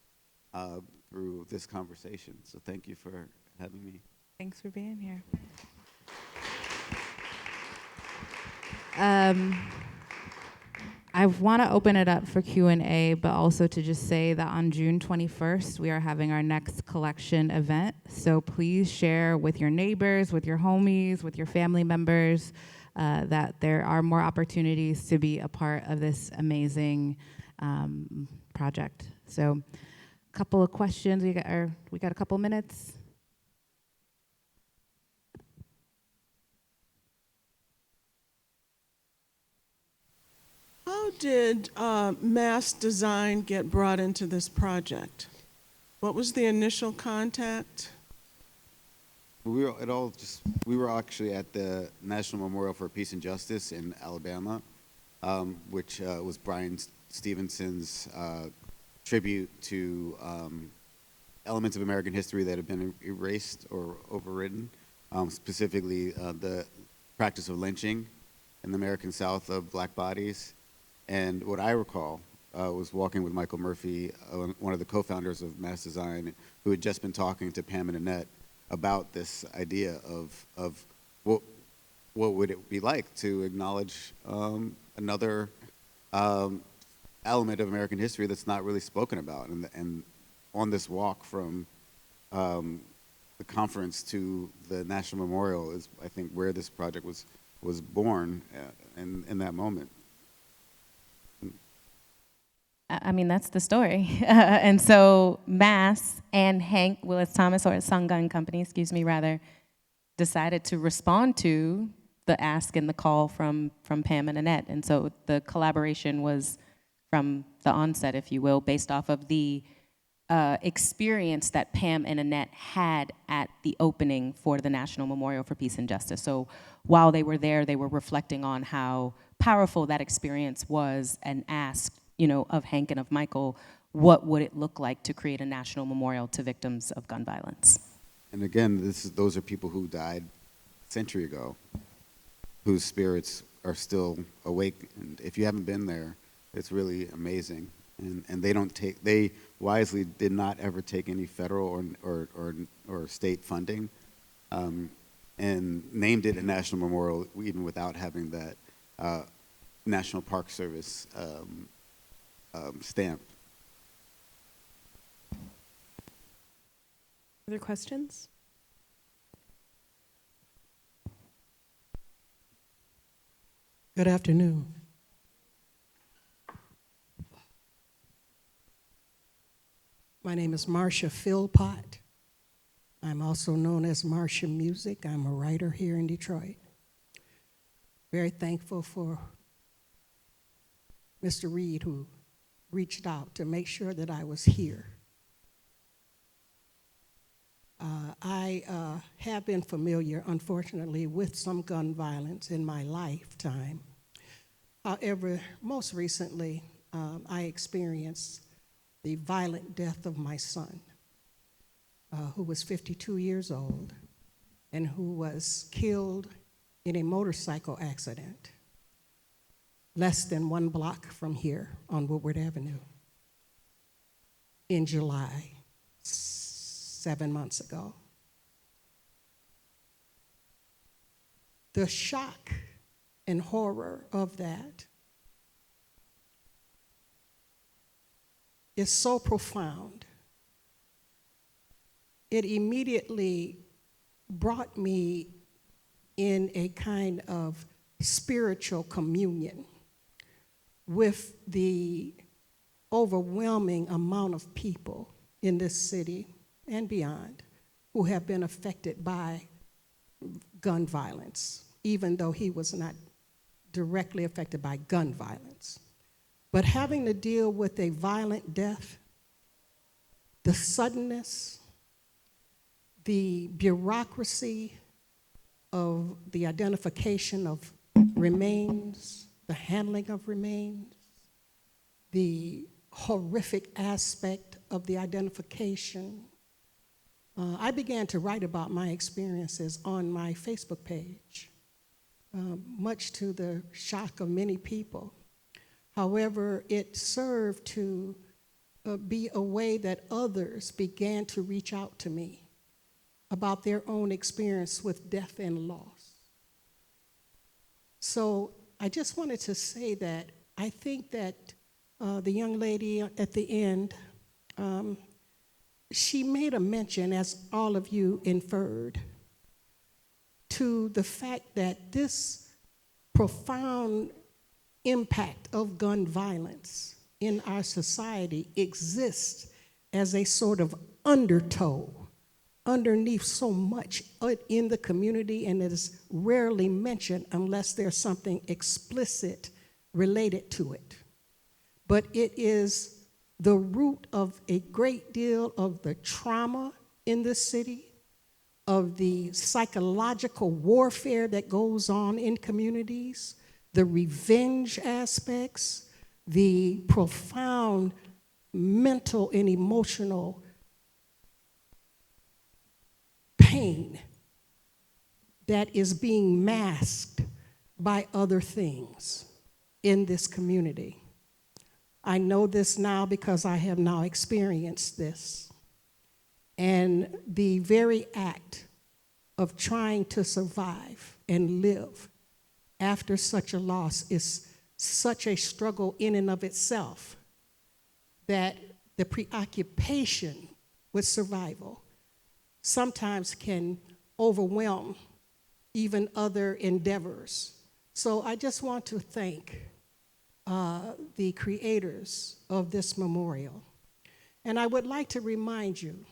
through this conversation. So thank you for having me. Thanks for being here. I want to open it up for Q&A, but also to just say that on June 21st, we are having our next collection event. So please share with your neighbors, with your homies, with your family members, that there are more opportunities to be a part of this amazing project. So a couple of questions. We got a couple minutes. How did mass design get brought into this project? What was the initial contact? We were actually at the National Memorial for Peace and Justice in Alabama, which was Brian Stevenson's tribute to elements of American history that have been erased or overridden, specifically the practice of lynching in the American South of black bodies. And what I recall was walking with Michael Murphy, one of the co-founders of Mass Design, who had just been talking to Pam and Annette about this idea of what would it be like to acknowledge another element of American history that's not really spoken about. And on this walk from the conference to the National Memorial is, I think, where this project was born in that moment. I mean, that's the story. And so Mass and Hank Willis Thomas, or Songha Company, decided to respond to the ask and the call from Pam and Annette. And so the collaboration was from the onset, if you will, based off of the experience that Pam and Annette had at the opening for the National Memorial for Peace and Justice. So while they were there, they were reflecting on how powerful that experience was and asked, of Hank and of Michael, what would it look like to create a national memorial to victims of gun violence? And again, those are people who died a century ago, whose spirits are still awake. And if you haven't been there, it's really amazing. And they wisely did not ever take any federal or state funding, and named it a national memorial even without having that National Park Service stamp. Other questions? Good afternoon. My name is Marcia Philpott. I'm also known as Marsha Music. I'm a writer here in Detroit. Very thankful for Mr. Reed, who reached out to make sure that I was here. I have been familiar, unfortunately, with some gun violence in my lifetime. However, most recently, I experienced the violent death of my son, who was 52 years old and who was killed in a motorcycle accident less than 1 block from here on Woodward Avenue in July, 7 months ago. The shock and horror of that is so profound. It immediately brought me in a kind of spiritual communion with the overwhelming amount of people in this city and beyond who have been affected by gun violence, even though he was not directly affected by gun violence. But having to deal with a violent death, the suddenness, the bureaucracy of the identification of remains, the handling of remains, the horrific aspect of the identification. I began to write about my experiences on my Facebook page, much to the shock of many people. However, it served to be a way that others began to reach out to me about their own experience with death and loss. So I just wanted to say that I think that the young lady at the end, she made a mention, as all of you inferred, to the fact that this profound impact of gun violence in our society exists as a sort of undertow underneath so much in the community, and it is rarely mentioned unless there's something explicit related to it. But it is the root of a great deal of the trauma in this city, of the psychological warfare that goes on in communities, the revenge aspects, the profound mental and emotional pain that is being masked by other things in this community. I know this now because I have now experienced this. And the very act of trying to survive and live after such a loss is such a struggle in and of itself that the preoccupation with survival sometimes can overwhelm even other endeavors. So I just want to thank the creators of this memorial. And I would like to remind you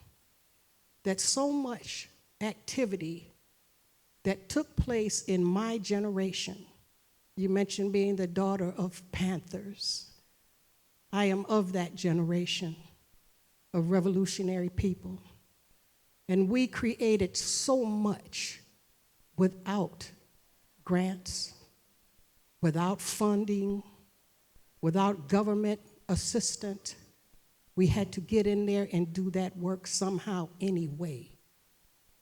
that so much activity that took place in my generation, you mentioned being the daughter of Panthers. I am of that generation of revolutionary people. And we created so much without grants, without funding, without government assistance. We had to get in there and do that work somehow anyway.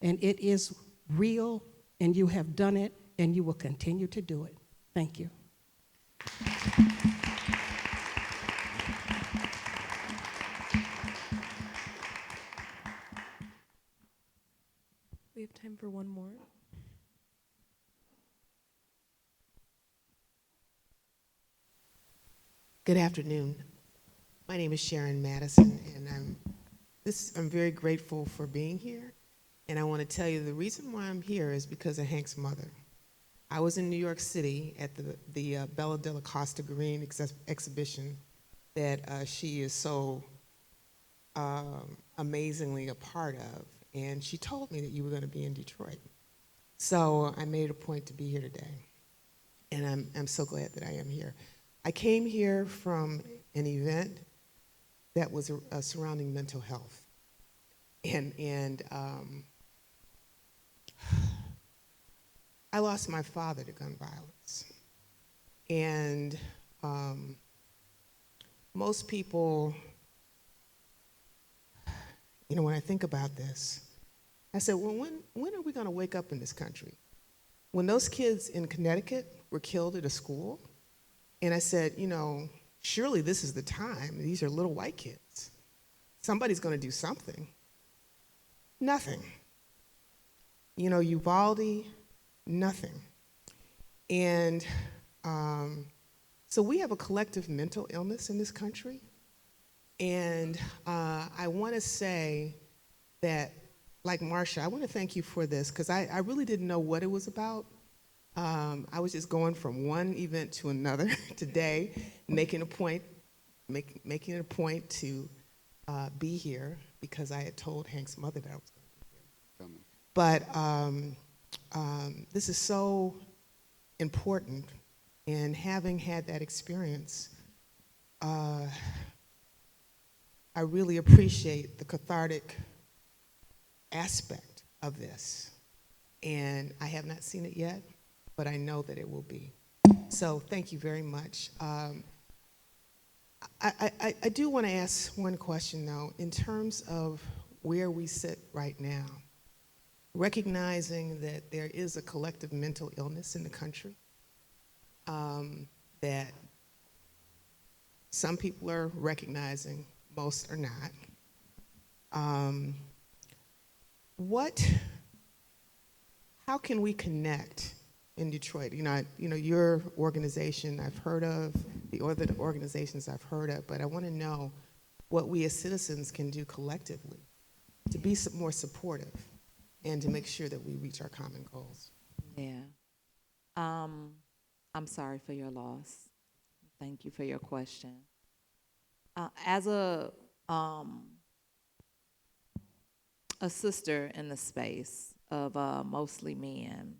And it is real, and you have done it, and you will continue to do it. Thank you. We have time for one more. Good afternoon. My name is Sharon Madison, and I'm very grateful for being here. And I want to tell you the reason why I'm here is because of Hank's mother. I was in New York City at the Bella Della Costa Green exhibition that she is so amazingly a part of. and she told me that you were going to be in Detroit. So I made it a point to be here today, and I'm so glad that I am here. I came here from an event that was surrounding mental health, and I lost my father to gun violence, and most people, when I think about this, I said, well, when are we going to wake up in this country? When those kids in Connecticut were killed at a school, and I said, surely this is the time. These are little white kids. Somebody's going to do something. Nothing. Uvalde, nothing. And so we have a collective mental illness in this country. And I want to say that, like Marsha, I want to thank you for this, because I really didn't know what it was about. I was just going from one event to another today, making it a point to be here, because I had told Hank's mother that I was going to be here. But this is so important, and having had that experience, I really appreciate the cathartic aspect of this. And I have not seen it yet, but I know that it will be. So thank you very much. I do want to ask one question, though, in terms of where we sit right now, recognizing that there is a collective mental illness in the country, that some people are recognizing, most are not. How can we connect in Detroit? Your organization I've heard of, the other organizations I've heard of, but I want to know what we as citizens can do collectively to be more supportive and to make sure that we reach our common goals. Yeah. I'm sorry for your loss. Thank you for your question. As a sister in the space of mostly men,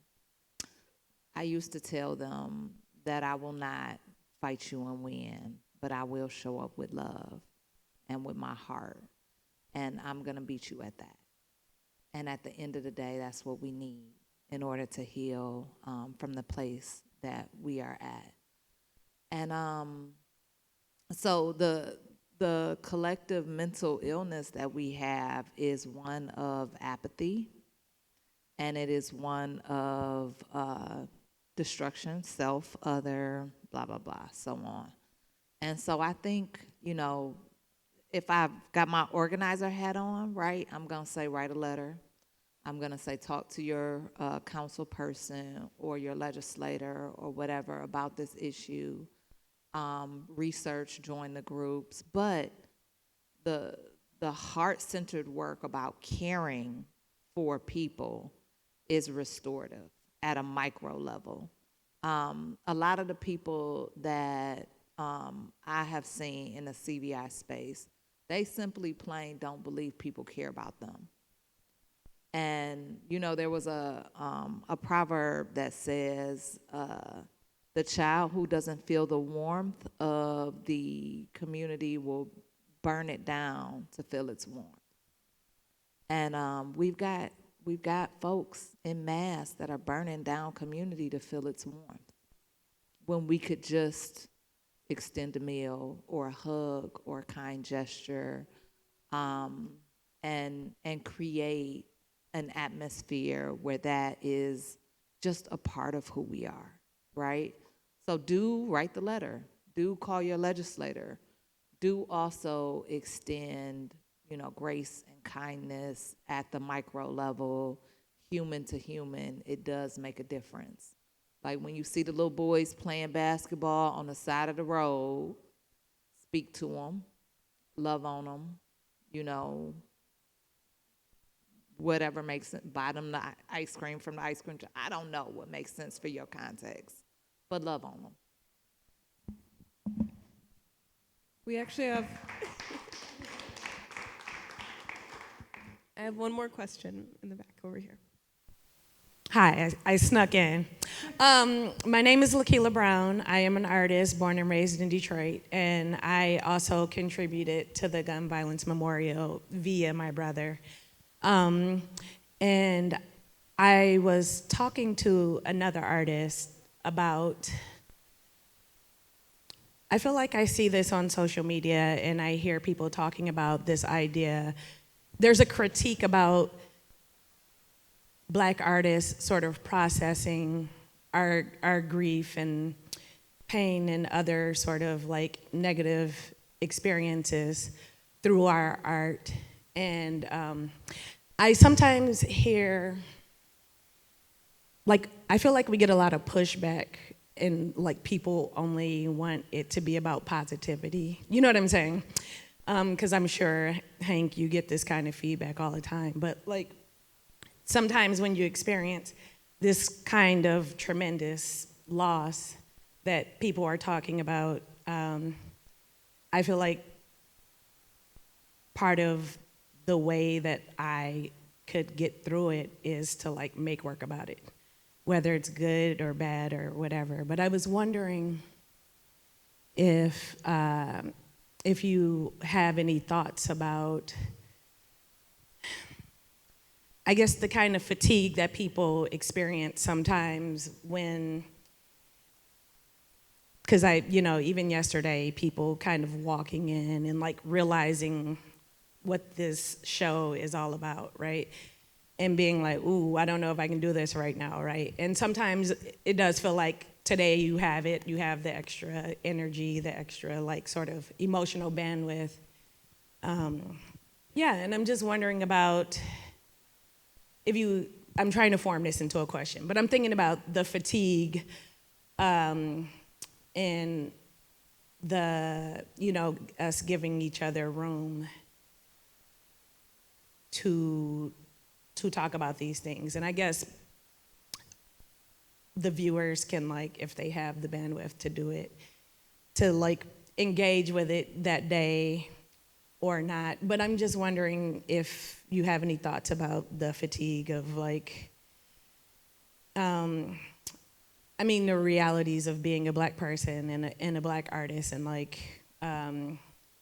I used to tell them that I will not fight you and win, but I will show up with love and with my heart, and I'm going to beat you at that. And at the end of the day, that's what we need in order to heal from the place that we are at. And so the collective mental illness that we have is one of apathy, and it is one of destruction, self, other, blah, blah, blah, so on. And so I think, if I've got my organizer hat on, right, I'm going to say write a letter. I'm going to say talk to your council person or your legislator or whatever about this issue. Research, join the groups. But the heart-centered work about caring for people is restorative at a micro level. A lot of the people that I have seen in the CVI space, they simply plain don't believe people care about them. And, there was a proverb that says, the child who doesn't feel the warmth of the community will burn it down to feel its warmth. And we've got folks in mass that are burning down community to feel its warmth, when we could just extend a meal or a hug or a kind gesture, and create an atmosphere where that is just a part of who we are, right? So do write the letter. Do call your legislator. Do also extend, grace and kindness at the micro level, human to human. It does make a difference. Like when you see the little boys playing basketball on the side of the road, speak to them, love on them, whatever makes sense. Buy them the ice cream from the ice cream shop. I don't know what makes sense for your context, but love on them. We actually have I have one more question in the back over here. Hi, I snuck in. My name is Lakila Brown. I am an artist born and raised in Detroit, and I also contributed to the Gun Violence Memorial via my brother. And I was talking to another artist about, I feel like I see this on social media and I hear people talking about this idea. There's a critique about Black artists sort of processing our grief and pain and other sort of like negative experiences through our art. And I sometimes hear, like, I feel like we get a lot of pushback and like people only want it to be about positivity. You know what I'm saying? Because I'm sure, Hank, you get this kind of feedback all the time. But like, sometimes when you experience this kind of tremendous loss that people are talking about, I feel like part of the way that I could get through it is to like make work about it, whether it's good or bad or whatever. But I was wondering if you have any thoughts about, I guess, the kind of fatigue that people experience sometimes when, because even yesterday, people kind of walking in and like realizing what this show is all about, right? And being like, ooh, I don't know if I can do this right now, right? And sometimes it does feel like today you have the extra energy, the extra like sort of emotional bandwidth. Yeah, and I'm just wondering about, I'm trying to form this into a question, but I'm thinking about the fatigue and the, us giving each other room to talk about these things. And I guess the viewers can, like, if they have the bandwidth to do it, to like engage with it that day or not. But I'm just wondering if you have any thoughts about the fatigue of like, the realities of being a Black person and a Black artist, and like,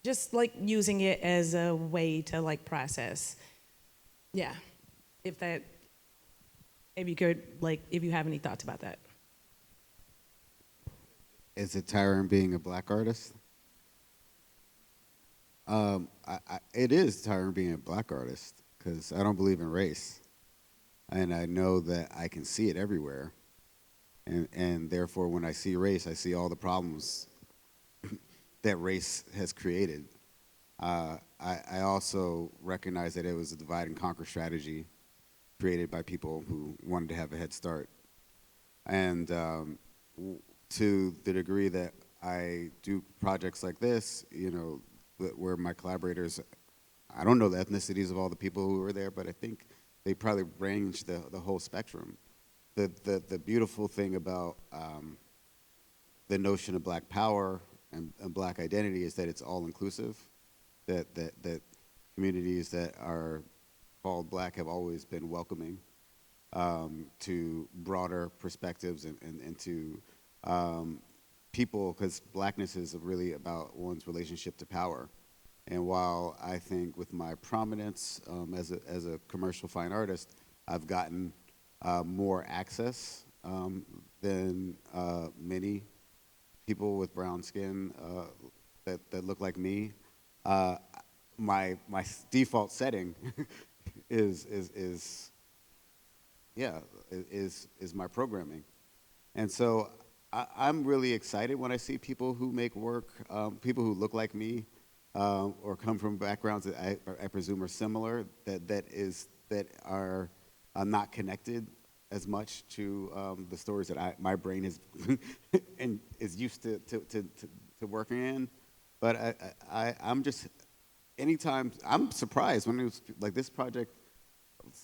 just like using it as a way to like process. Yeah, if you could, like, if you have any thoughts about that. Is it tiring being a Black artist? It is tiring being a Black artist because I don't believe in race, and I know that I can see it everywhere, and therefore when I see race, I see all the problems that race has created. I also recognize that it was a divide and conquer strategy created by people who wanted to have a head start, and to the degree that I do projects like this, where my collaborators, I don't know the ethnicities of all the people who were there, but I think they probably range the whole spectrum. The beautiful thing about the notion of Black power and Black identity is that it's all inclusive, that communities that are called Black have always been welcoming to broader perspectives and to people, because Blackness is really about one's relationship to power. And while I think with my prominence as a commercial fine artist, I've gotten more access than many people with brown skin that look like me, my default setting is my programming. And so I'm really excited when I see people who make work, people who look like me, or come from backgrounds that I presume are similar, that are not connected as much to the stories that my brain is and is used to working in. But I'm just, anytime, I'm surprised when it was like this project. It's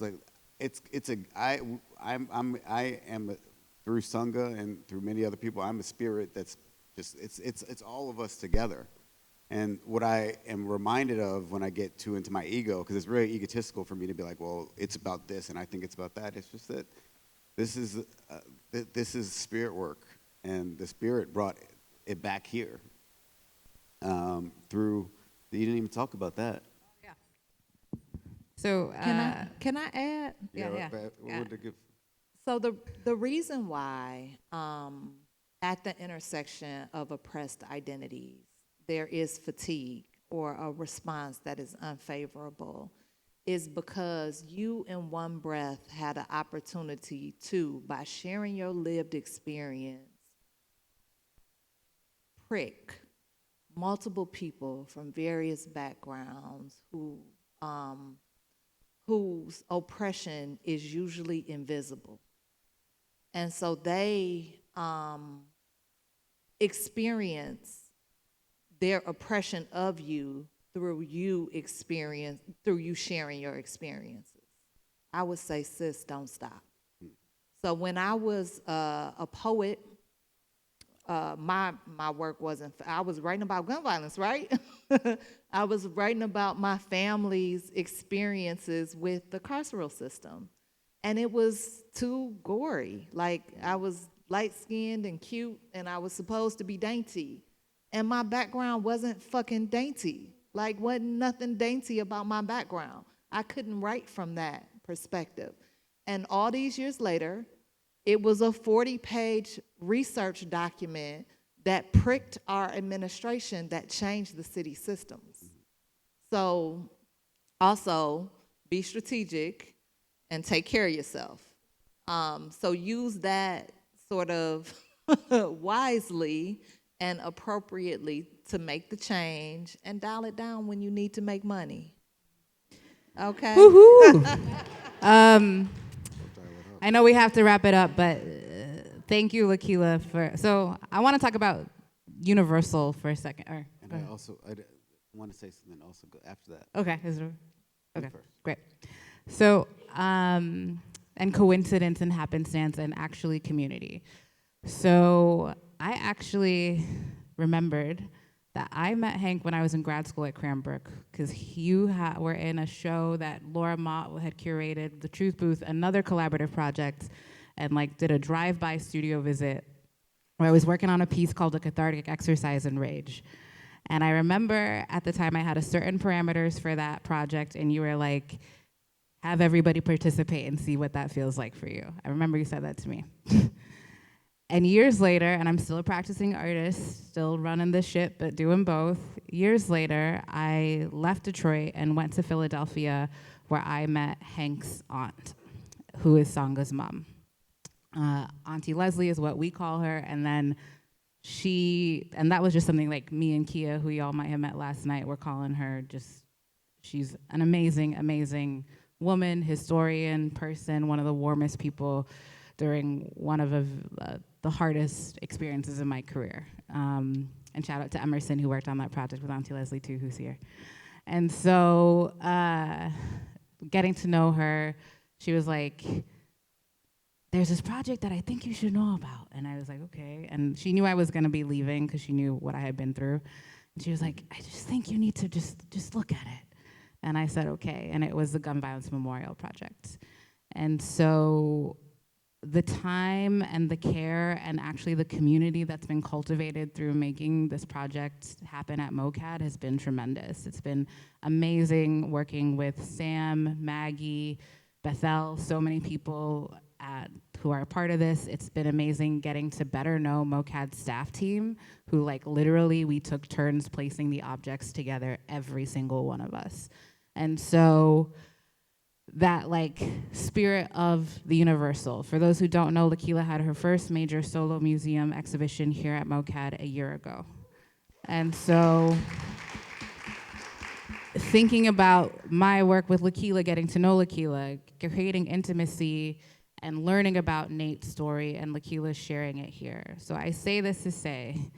like I am through Songha and through many other people. I'm a spirit that's just it's all of us together, And what I am reminded of when I get too into my ego, because it's really egotistical for me to be like, well, it's about this, and I think it's about that. It's just that this is spirit work, and the spirit brought it back here through. You didn't even talk about that. Yeah. So Can I add? Yeah. So the reason why at the intersection of oppressed identities there is fatigue or a response that is unfavorable is because you in one breath had an opportunity to, by sharing your lived experience, prick multiple people from various backgrounds whose oppression is usually invisible. And so they experience their oppression of you through you sharing your experiences. I would say, sis, don't stop. So when I was a poet, my work wasn't, I was writing about gun violence, right? I was writing about my family's experiences with the carceral system. And it was too gory. Like, I was light-skinned and cute, and I was supposed to be dainty. And my background wasn't fucking dainty. Like, wasn't nothing dainty about my background. I couldn't write from that perspective. And all these years later, it was a 40-page research document that pricked our administration that changed the city systems. So also be strategic and take care of yourself. So use that sort of wisely and appropriately to make the change, and dial it down when you need to make money. Okay? I know we have to wrap it up, but thank you, Lakila, for. So I want to talk about Universal for a second. And I want to say something also after that. Okay. Okay. Great. So and coincidence and happenstance and actually community. So I actually remembered that I met Hank when I was in grad school at Cranbrook, because you were in a show that Laura Mott had curated, The Truth Booth, another collaborative project, and like did a drive-by studio visit where I was working on a piece called A Cathartic Exercise in Rage. And I remember at the time I had a certain parameters for that project, and you were like, have everybody participate and see what that feels like for you. I remember you said that to me. And years later, and I'm still a practicing artist, still running this shit, but doing both. Years later, I left Detroit and went to Philadelphia, where I met Hank's aunt, who is Songha's mom. Auntie Leslie is what we call her, and then and that was just something like me and Kia, who y'all might have met last night, were calling her she's an amazing, amazing woman, historian, person, one of the warmest people during one of the hardest experiences in my career. And shout out to Emerson, who worked on that project with Auntie Leslie too, who's here. And so getting to know her, she was like, there's this project that I think you should know about. And I was like, okay. And she knew I was gonna be leaving because she knew what I had been through. And she was like, I just think you need to just look at it. And I said, okay. And it was the Gun Violence Memorial Project. And so the time and the care and actually the community that's been cultivated through making this project happen at MOCAD has been tremendous. It's been amazing working with Sam, Maggie, Bethel, so many people who are a part of this. It's been amazing getting to better know MOCAD's staff team, who like literally we took turns placing the objects together, every single one of us. And so that like spirit of the universal. For those who don't know, Lakila had her first major solo museum exhibition here at MOCAD a year ago. And so thinking about my work with Lakila, getting to know Lakila, creating intimacy, and learning about Nate's story, and Lakila sharing it here. So I say this to say,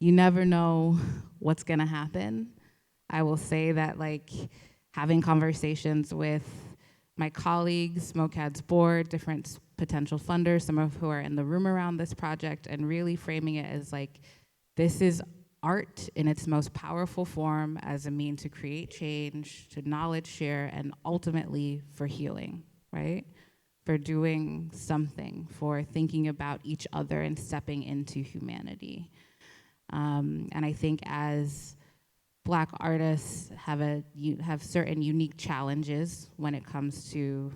you never know what's gonna happen. I will say that like having conversations with my colleagues, MOCAD's board, different potential funders, some of who are in the room around this project, and really framing it as like, this is art in its most powerful form as a mean to create change, to knowledge share, and ultimately for healing, right? For doing something, for thinking about each other and stepping into humanity. And I think as Black artists have certain unique challenges when it comes to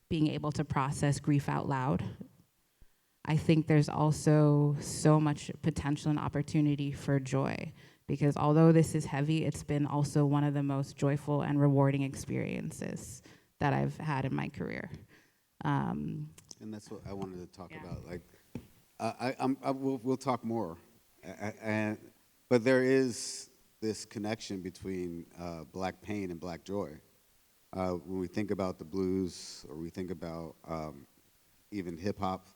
being able to process grief out loud. I think there's also so much potential and opportunity for joy, because although this is heavy, it's been also one of the most joyful and rewarding experiences that I've had in my career. And that's what I wanted to talk about. Like, we'll talk more, but there is this connection between Black pain and Black joy. When we think about the blues, or we think about even hip hop,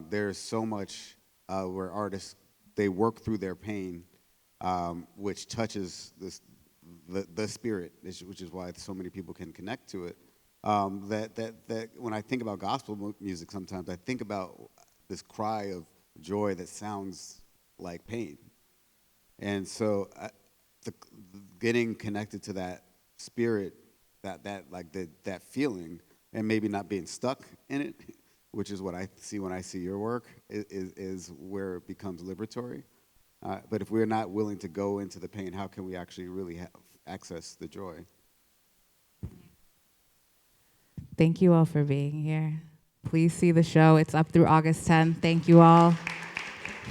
there's so much where artists, they work through their pain, which touches the spirit, which is why so many people can connect to it. That when I think about gospel music, sometimes I think about this cry of joy that sounds like pain. And so getting connected to that spirit, that feeling, and maybe not being stuck in it, which is what I see when I see your work, is where it becomes liberatory. But if we're not willing to go into the pain, how can we actually really access the joy? Thank you all for being here. Please see the show. It's up through August 10th. Thank you all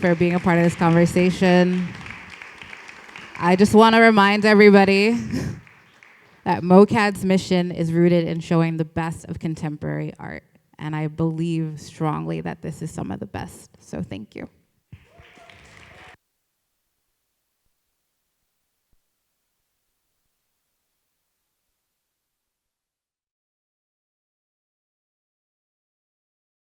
for being a part of this conversation. I just want to remind everybody that MOCAD's mission is rooted in showing the best of contemporary art. And I believe strongly that this is some of the best. So thank you.